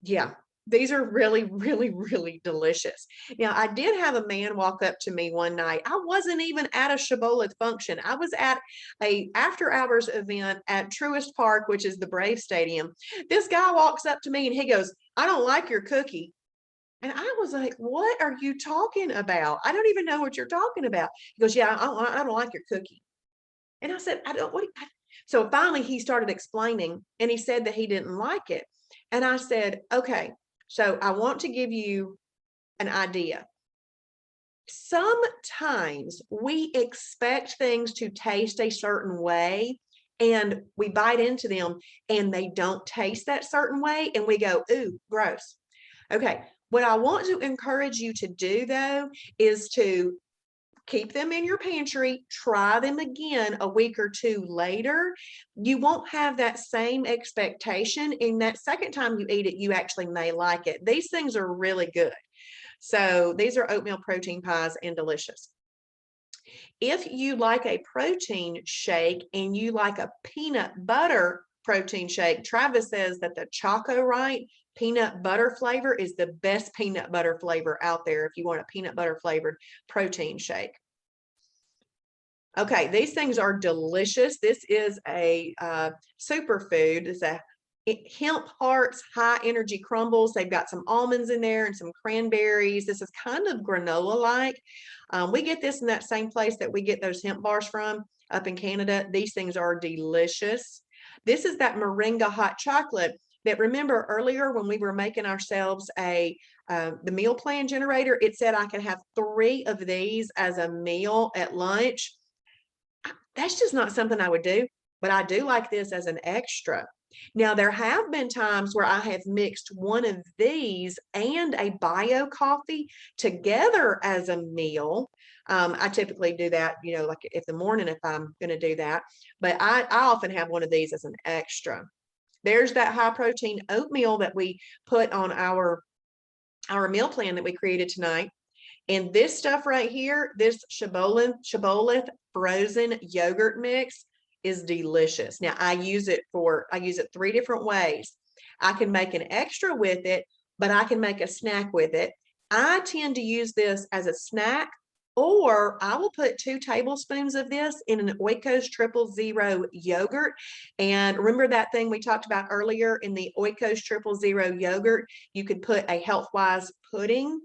Yeah, these are really, really, really delicious. Now, I did have a man walk up to me one night. I wasn't even at a Shibboleth function. I was at a after-hours event at Truist Park, which is the Brave Stadium. This guy walks up to me and he goes, "I don't like your cookie." And I was like, "What are you talking about? I don't even know what you're talking about." He goes, "Yeah, I don't like your cookie." And I said, "I don't, what?" So finally he started explaining and he said that he didn't like it. And I said, "Okay, so I want to give you an idea. Sometimes we expect things to taste a certain way and we bite into them and they don't taste that certain way and we go, ooh, gross." Okay, what I want to encourage you to do though is to keep them in your pantry, try them again a week or 2 later. You won't have that same expectation. And that second time you eat it, you actually may like it. These things are really good. So these are oatmeal protein pies and delicious. If you like a protein shake and you like a peanut butter protein shake, Travis says that the Choco-Right peanut butter flavor is the best peanut butter flavor out there if you want a peanut butter flavored protein shake. Okay, these things are delicious. This is a superfood. It's a hemp hearts high energy crumbles. They've got some almonds in there and some cranberries. This is kind of granola like. We get this in that same place that we get those hemp bars from up in Canada. These things are delicious. This is that moringa hot chocolate that, remember earlier when we were making ourselves the meal plan generator, it said I could have 3 of these as a meal at lunch. That's just not something I would do, but I do like this as an extra. Now, there have been times where I have mixed one of these and a bio coffee together as a meal. I typically do that, you know, like if the morning, if I'm going to do that, but I often have one of these as an extra. There's that high protein oatmeal that we put on our meal plan that we created tonight. And this stuff right here, this Chibolith frozen yogurt mix is delicious. Now I use it 3 different ways. I can make an extra with it, but I can make a snack with it. I tend to use this as a snack, or I will put 2 tablespoons of this in an Oikos 000 yogurt. And remember that thing we talked about earlier in the Oikos 000 yogurt, you could put a health-wise pudding.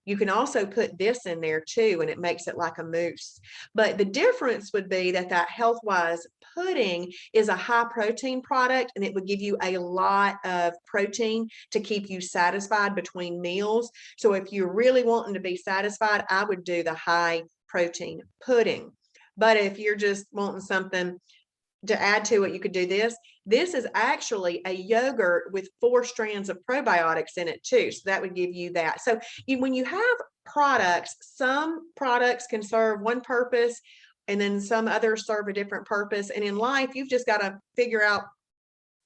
You can also put this in there too, and it makes it like a mousse. But the difference would be that health-wise pudding is a high protein product, and it would give you a lot of protein to keep you satisfied between meals. So if you're really wanting to be satisfied, I would do the high protein pudding. But if you're just wanting something to add to it, you could do this. This is actually a yogurt with 4 strands of probiotics in it too. So that would give you that. So when you have products, some products can serve one purpose and then some others serve a different purpose. And in life, you've just got to figure out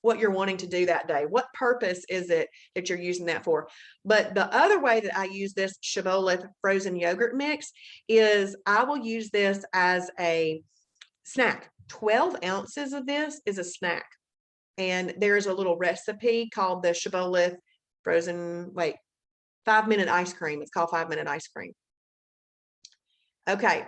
what you're wanting to do that day. What purpose is it that you're using that for? But the other way that I use this Chibolith frozen yogurt mix is I will use this as a snack. 12 ounces of this is a snack. And there's a little recipe called the Shibboleth frozen, 5-minute ice cream. It's called 5-minute ice cream. Okay.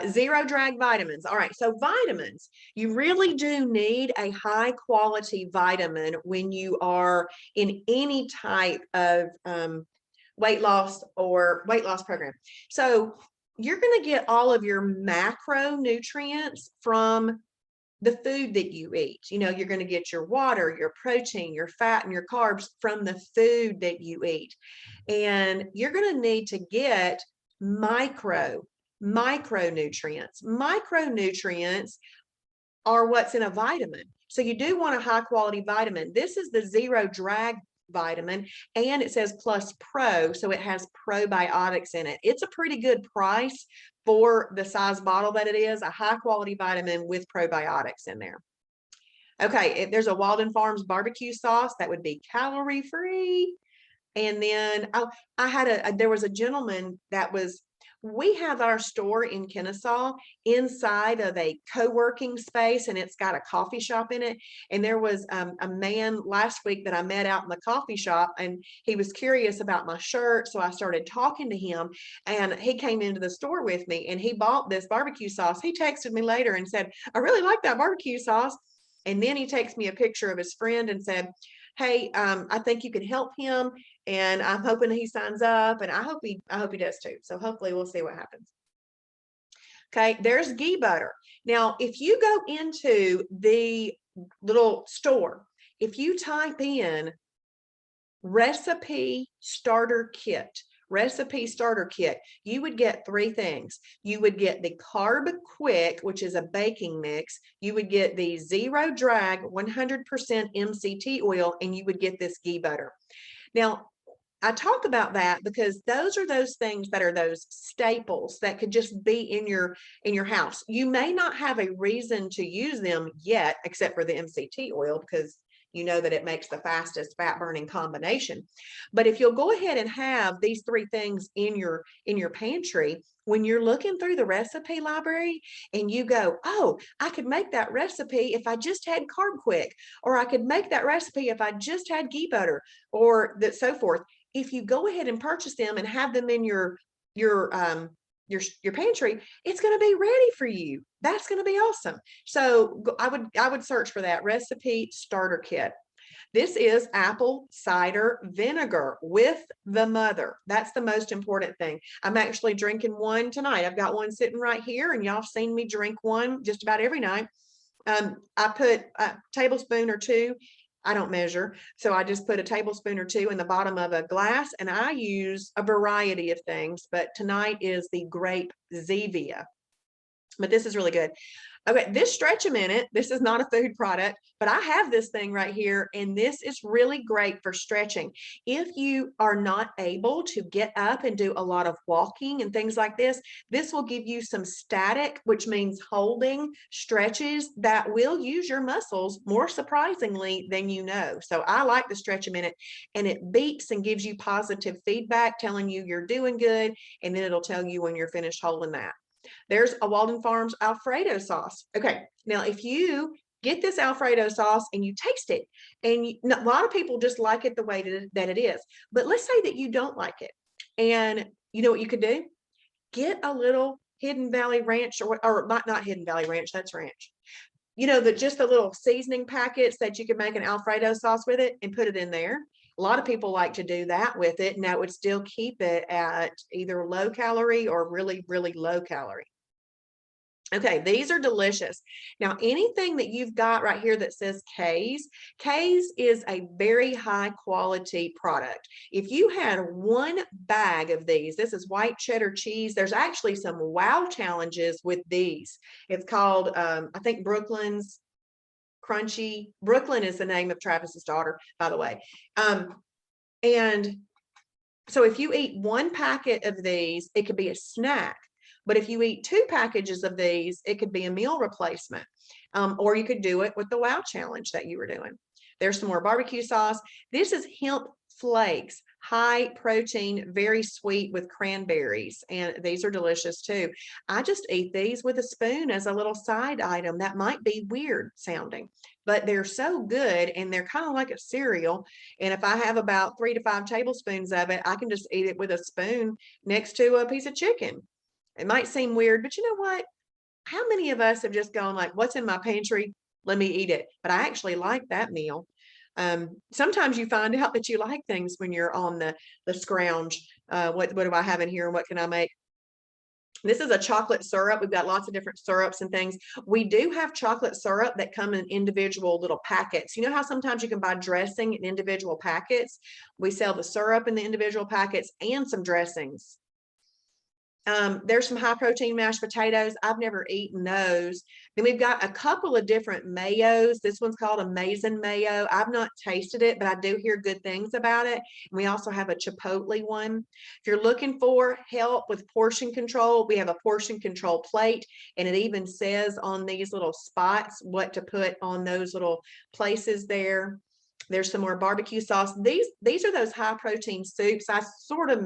Zero drag vitamins. All right. So vitamins, you really do need a high quality vitamin when you are in any type of weight loss program. So you're going to get all of your macronutrients from the food that you eat. You know, you're going to get your water, your protein, your fat, and your carbs from the food that you eat. And you're going to need to get micronutrients. Micronutrients are what's in a vitamin. So you do want a high quality vitamin. This is the zero drag vitamin, and it says plus pro, so it has probiotics in it. It's a pretty good price for the size bottle that it is, a high quality vitamin with probiotics in there. Okay, if there's a Walden Farms barbecue sauce, that would be calorie-free. And then I had there was a gentleman that was, we have our store in Kennesaw inside of a co-working space, and it's got a coffee shop in it. And there was a man last week that I met out in the coffee shop, and he was curious about my shirt. So I started talking to him, and he came into the store with me, and he bought this barbecue sauce. He texted me later and said, I really like that barbecue sauce. And then he takes me a picture of his friend and said, hey, I think you can help him, and I'm hoping he signs up, and I hope he does too. So hopefully we'll see what happens. Okay, there's ghee butter. Now, if you go into the little store, if you type in recipe starter kit, you would get three things. You would get the Carb Quick, which is a baking mix. You would get the Zero Drag 100% MCT oil, and you would get this ghee butter. Now, I talk about that because those are those things that are those staples that could just be in your house. You may not have a reason to use them yet, except for the MCT oil, because you know that it makes the fastest fat burning combination. But if you'll go ahead and have these three things in your pantry, when you're looking through the recipe library and you go, oh, I could make that recipe if I just had Carb Quick, or I could make that recipe if I just had ghee butter, or that so forth. If you go ahead and purchase them and have them in your pantry, it's going to be ready for you. That's going to be awesome. So I would search for that recipe starter kit. This is apple cider vinegar with the mother. That's the most important thing. I'm actually drinking one tonight. I've got one sitting right here, and y'all have seen me drink one just about every night. I put a tablespoon or two. I don't measure, so I just put a tablespoon or two in the bottom of a glass, and I use a variety of things, but tonight is the grape Zevia. But this is really good. Okay, this Stretch a Minute, this is not a food product, but I have this thing right here, and this is really great for stretching. If you are not able to get up and do a lot of walking and things like this will give you some static, which means holding stretches that will use your muscles more surprisingly than you know. So I like the Stretch a Minute, and it beeps and gives you positive feedback telling you you're doing good, and then it'll tell you when you're finished holding that. There's a Walden Farms Alfredo sauce. Okay, now if you get this Alfredo sauce and you taste it, and a lot of people just like it the way that it is, but let's say that you don't like it, and you know what you could do? Get a little Hidden Valley Ranch, or not Hidden Valley Ranch, that's ranch. You know, just the little seasoning packets that you can make an Alfredo sauce with it and put it in there. A lot of people like to do that with it, and that would still keep it at either low calorie or really, really low calorie. Okay, these are delicious. Now, anything that you've got right here that says K's is a very high quality product. If you had one bag of these, this is white cheddar cheese. There's actually some wow challenges with these. It's called, I think Brooklyn's Crunchy. Brooklyn is the name of Travis's daughter, by the way. And so if you eat one packet of these, it could be a snack. But if you eat two packages of these, it could be a meal replacement. Or you could do it with the wow challenge that you were doing. There's some more barbecue sauce. This is Hemp Flakes, high protein, very sweet with cranberries. And these are delicious too. I just eat these with a spoon as a little side item. That might be weird sounding, but they're so good, and they're kind of like a cereal. And if I have about 3 to 5 tablespoons of it, I can just eat it with a spoon next to a piece of chicken. It might seem weird, but you know what? How many of us have just gone like, what's in my pantry? Let me eat it. But I actually like that meal. Sometimes you find out that you like things when you're on the scrounge. What do I have in here, and what can I make? This is a chocolate syrup. We've got lots of different syrups and things. We do have chocolate syrup that come in individual little packets. You know how sometimes you can buy dressing in individual packets? We sell the syrup in the individual packets and some dressings. There's some high protein mashed potatoes. I've never eaten those. Then we've got a couple of different mayos. This one's called Amazing Mayo. I've not tasted it, but I do hear good things about it. And we also have a Chipotle one. If you're looking for help with portion control, we have a portion control plate, and it even says on these little spots what to put on those little places there. There's some more barbecue sauce. These are those high protein soups. I sort of,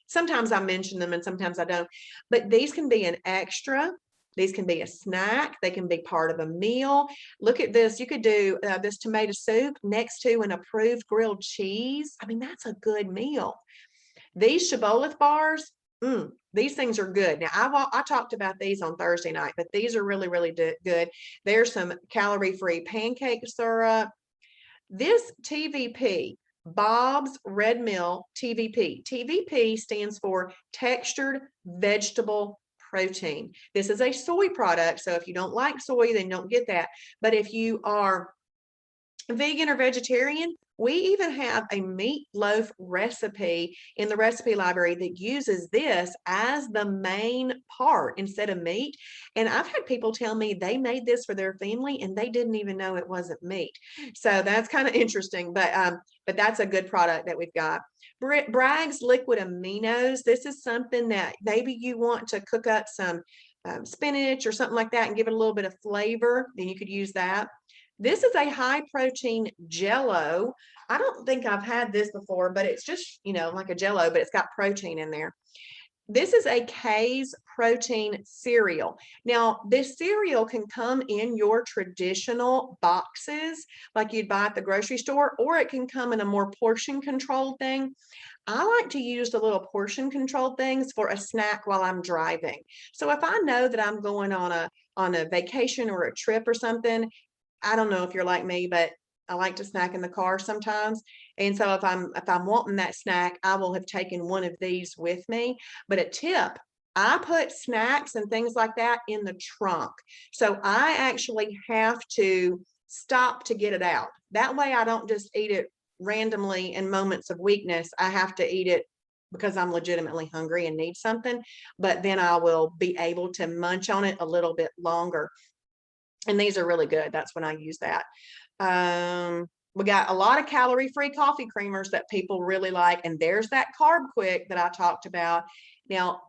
sometimes I mention them and sometimes I don't, but these can be an extra. These can be a snack. They can be part of a meal. Look at this. You could do this tomato soup next to an approved grilled cheese. I mean, that's a good meal. These Chibolith bars, these things are good. Now, I talked about these on Thursday night, but these are really, really good. There's some calorie-free pancake syrup. This TVP, Bob's Red Mill TVP. TVP stands for Textured Vegetable Protein. This is a soy product, so if you don't like soy, then don't get that. But if you are vegan or vegetarian, we even have a meatloaf recipe in the recipe library that uses this as the main part instead of meat. And I've had people tell me they made this for their family and they didn't even know it wasn't meat. So that's kind of interesting, but that's a good product that we've got. Bragg's liquid aminos. This is something that maybe you want to cook up some spinach or something like that and give it a little bit of flavor, then you could use that. This is a high protein Jello. I don't think I've had this before, but it's just, like a Jello, but it's got protein in there. This is a K's protein cereal. Now, this cereal can come in your traditional boxes like you'd buy at the grocery store, or it can come in a more portion controlled thing. I like to use the little portion controlled things for a snack while I'm driving. So if I know that I'm going on a vacation or a trip or something, I don't know if you're like me, but I like to snack in the car sometimes. And so if I'm wanting that snack, I will have taken one of these with me. But a tip, I put snacks and things like that in the trunk. So I actually have to stop to get it out. That way I don't just eat it randomly in moments of weakness. I have to eat it because I'm legitimately hungry and need something, but then I will be able to munch on it a little bit longer. And these are really good. That's when I use that. We got a lot of calorie-free coffee creamers that people really like. And there's that Carb Quick that I talked about. Now,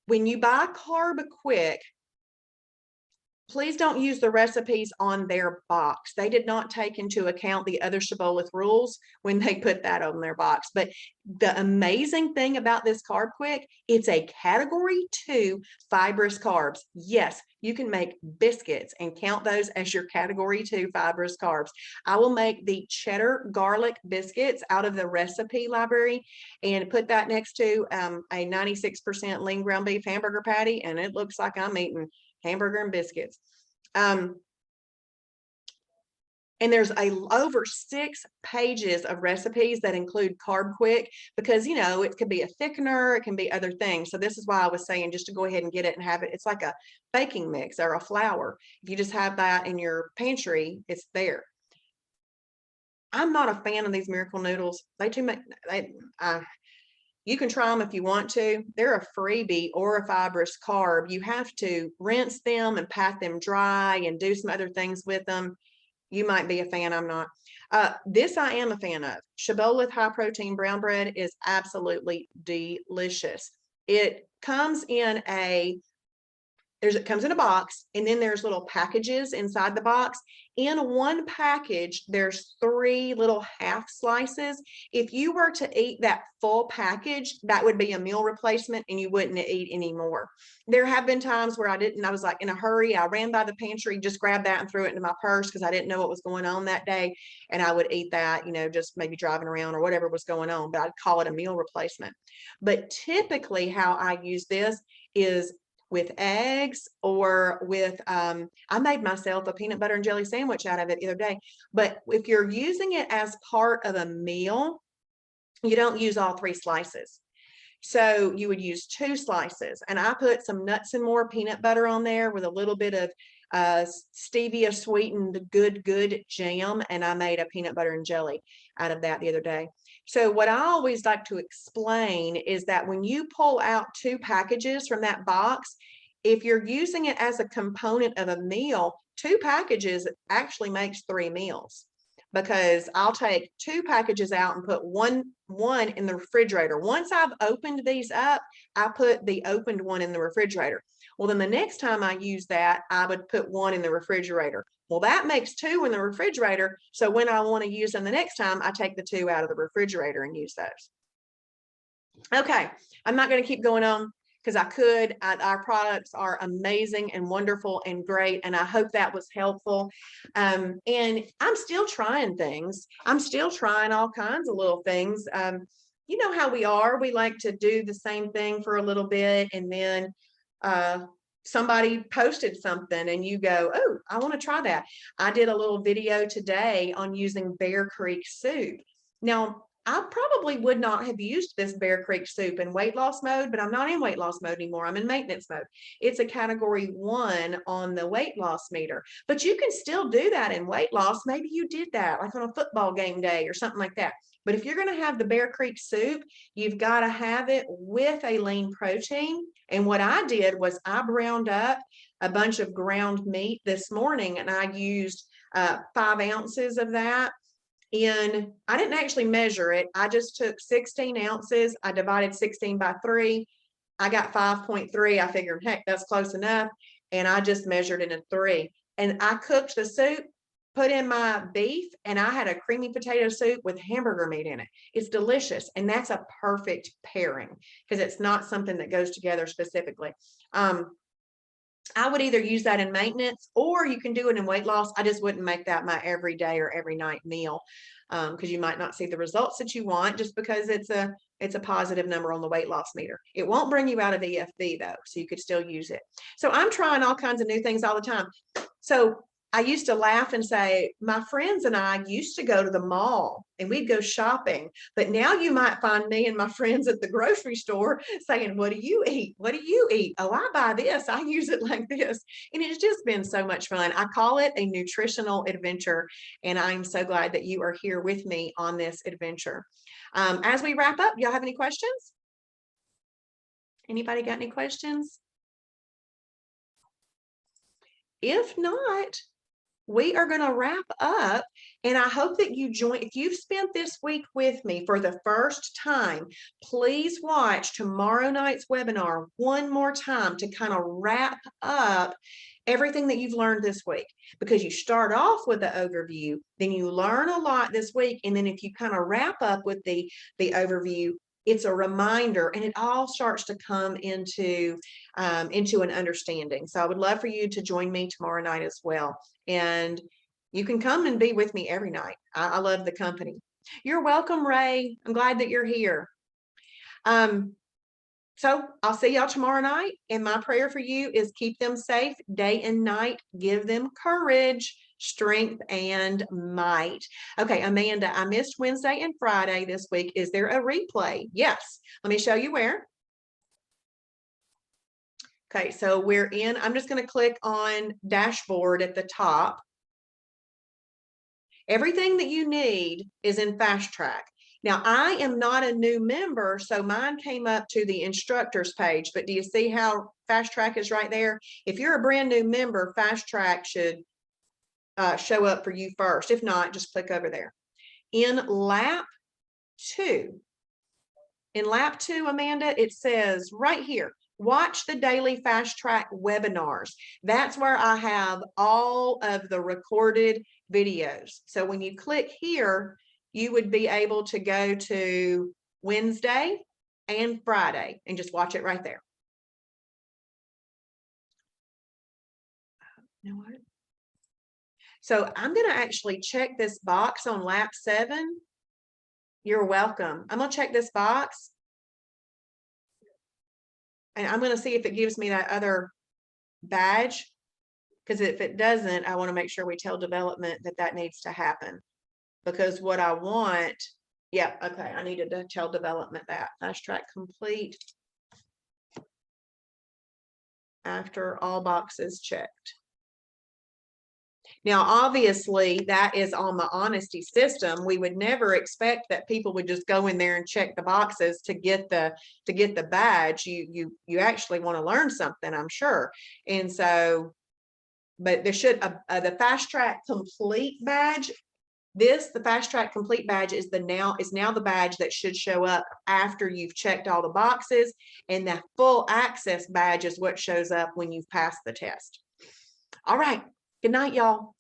when you buy Carb Quick, please don't use the recipes on their box. They did not take into account the other Shibboleth rules when they put that on their box. But the amazing thing about this Carb Quick, it's a category 2 fibrous carbs. Yes, you can make biscuits and count those as your category 2 fibrous carbs. I will make the cheddar garlic biscuits out of the recipe library and put that next to a 96% lean ground beef hamburger patty, and it looks like I'm eating hamburger and biscuits. And there's over 6 pages of recipes that include Carb Quick because, it could be a thickener, it can be other things. So this is why I was saying just to go ahead and get it and have it. It's like a baking mix or a flour. If you just have that in your pantry, it's there. I'm not a fan of these miracle noodles. You can try them if you want to. They're a freebie or a fibrous carb. You have to rinse them and pat them dry and do some other things with them. You might be a fan. I'm not. This I am a fan of. Shibboleth high protein brown bread is absolutely delicious. It comes in a box, and then there's little packages inside the box. In one package, there's 3 little half slices. If you were to eat that full package, that would be a meal replacement and you wouldn't eat anymore. There have been times where I was like in a hurry. I ran by the pantry, just grabbed that and threw it into my purse because I didn't know what was going on that day. And I would eat that, just maybe driving around or whatever was going on, but I'd call it a meal replacement. But typically how I use this is with eggs or with, I made myself a peanut butter and jelly sandwich out of it the other day. But if you're using it as part of a meal, you don't use all 3 slices. So you would use 2 slices, and I put some nuts and more peanut butter on there with a little bit of stevia sweetened good jam, and I made a peanut butter and jelly out of that the other day. So what I always like to explain is that when you pull out 2 packages from that box, if you're using it as a component of a meal, 2 packages actually makes 3 meals, because I'll take 2 packages out and put one in the refrigerator. Once I've opened these up, I put the opened one in the refrigerator. Well, then the next time I use that, I would put 1 in the refrigerator. Well, that makes 2 in the refrigerator. So when I want to use them the next time, I take the 2 out of the refrigerator and use those. Okay, I'm not going to keep going on because I could. Our products are amazing and wonderful and great, and I hope that was helpful. And I'm still trying things. I'm still trying all kinds of little things. You know how we are. We like to do the same thing for a little bit, and then somebody posted something and you go, oh, I want to try that. I did a little video today on using Bear Creek soup. Now, I probably would not have used this Bear Creek soup in weight loss mode, but I'm not in weight loss mode anymore. I'm in maintenance mode. It's a category 1 on the weight loss meter, but you can still do that in weight loss. Maybe you did that like on a football game day or something like that. But if you're going to have the Bear Creek soup, you've got to have it with a lean protein. And what I did was I browned up a bunch of ground meat this morning, and I used 5 ounces of that. And I didn't actually measure it. I just took 16 ounces. I divided 16 by 3. I got 5.3. I figured, heck, that's close enough. And I just measured it in 3. And I cooked the soup, put in my beef, and I had a creamy potato soup with hamburger meat in it. It's delicious. And that's a perfect pairing because it's not something that goes together specifically. I would either use that in maintenance, or you can do it in weight loss. I just wouldn't make that my every day or every night meal, because you might not see the results that you want just because it's a positive number on the weight loss meter. It won't bring you out of EFB though, so you could still use it. So I'm trying all kinds of new things all the time. So I used to laugh and say, my friends and I used to go to the mall and we'd go shopping, but now you might find me and my friends at the grocery store saying, what do you eat? What do you eat? Oh, I buy this. I use it like this. And it's just been so much fun. I call it a nutritional adventure. And I'm so glad that you are here with me on this adventure. As we wrap up, y'all have any questions? Anybody got any questions? If not, we are going to wrap up, and I hope that you join. If you've spent this week with me for the first time, please watch tomorrow night's webinar one more time to kind of wrap up everything that you've learned this week, because you start off with the overview, then you learn a lot this week, and then if you kind of wrap up with the overview, it's a reminder, and it all starts to come into an understanding. So I would love for you to join me tomorrow night as well. And you can come and be with me every night. I love the company. You're welcome, Ray. I'm glad that you're here. So I'll see y'all tomorrow night. And my prayer for you is keep them safe day and night. Give them courage, strength, and might. Okay, Amanda, I missed Wednesday and Friday this week. Is there a replay? Yes. Let me show you where. Okay, so we're in. I'm just going to click on dashboard at the top. Everything that you need is in Fast Track. Now, I am not a new member, so mine came up to the instructors page, but do you see how Fast Track is right there? If you're a brand new member, Fast Track should show up for you first. If not, just click over there. In lap 2, Amanda, it says right here, watch the daily Fast Track webinars. That's where I have all of the recorded videos. So when you click here, you would be able to go to Wednesday and Friday and just watch it right there. You know what? So I'm going to actually check this box on lap 7. You're welcome. I'm going to check this box. And I'm going to see if it gives me that other badge. Because if it doesn't, I want to make sure we tell development that that needs to happen. Because what I want, yeah, okay, I needed to tell development that. Fast Track complete after all boxes checked. Now, obviously, that is on the honesty system. We would never expect that people would just go in there and check the boxes to get the badge. You actually want to learn something, I'm sure. And so, but there should the fast track complete badge. The fast track complete badge is now the badge that should show up after you've checked all the boxes, and the full access badge is what shows up when you've passed the test. All right. Good night, y'all.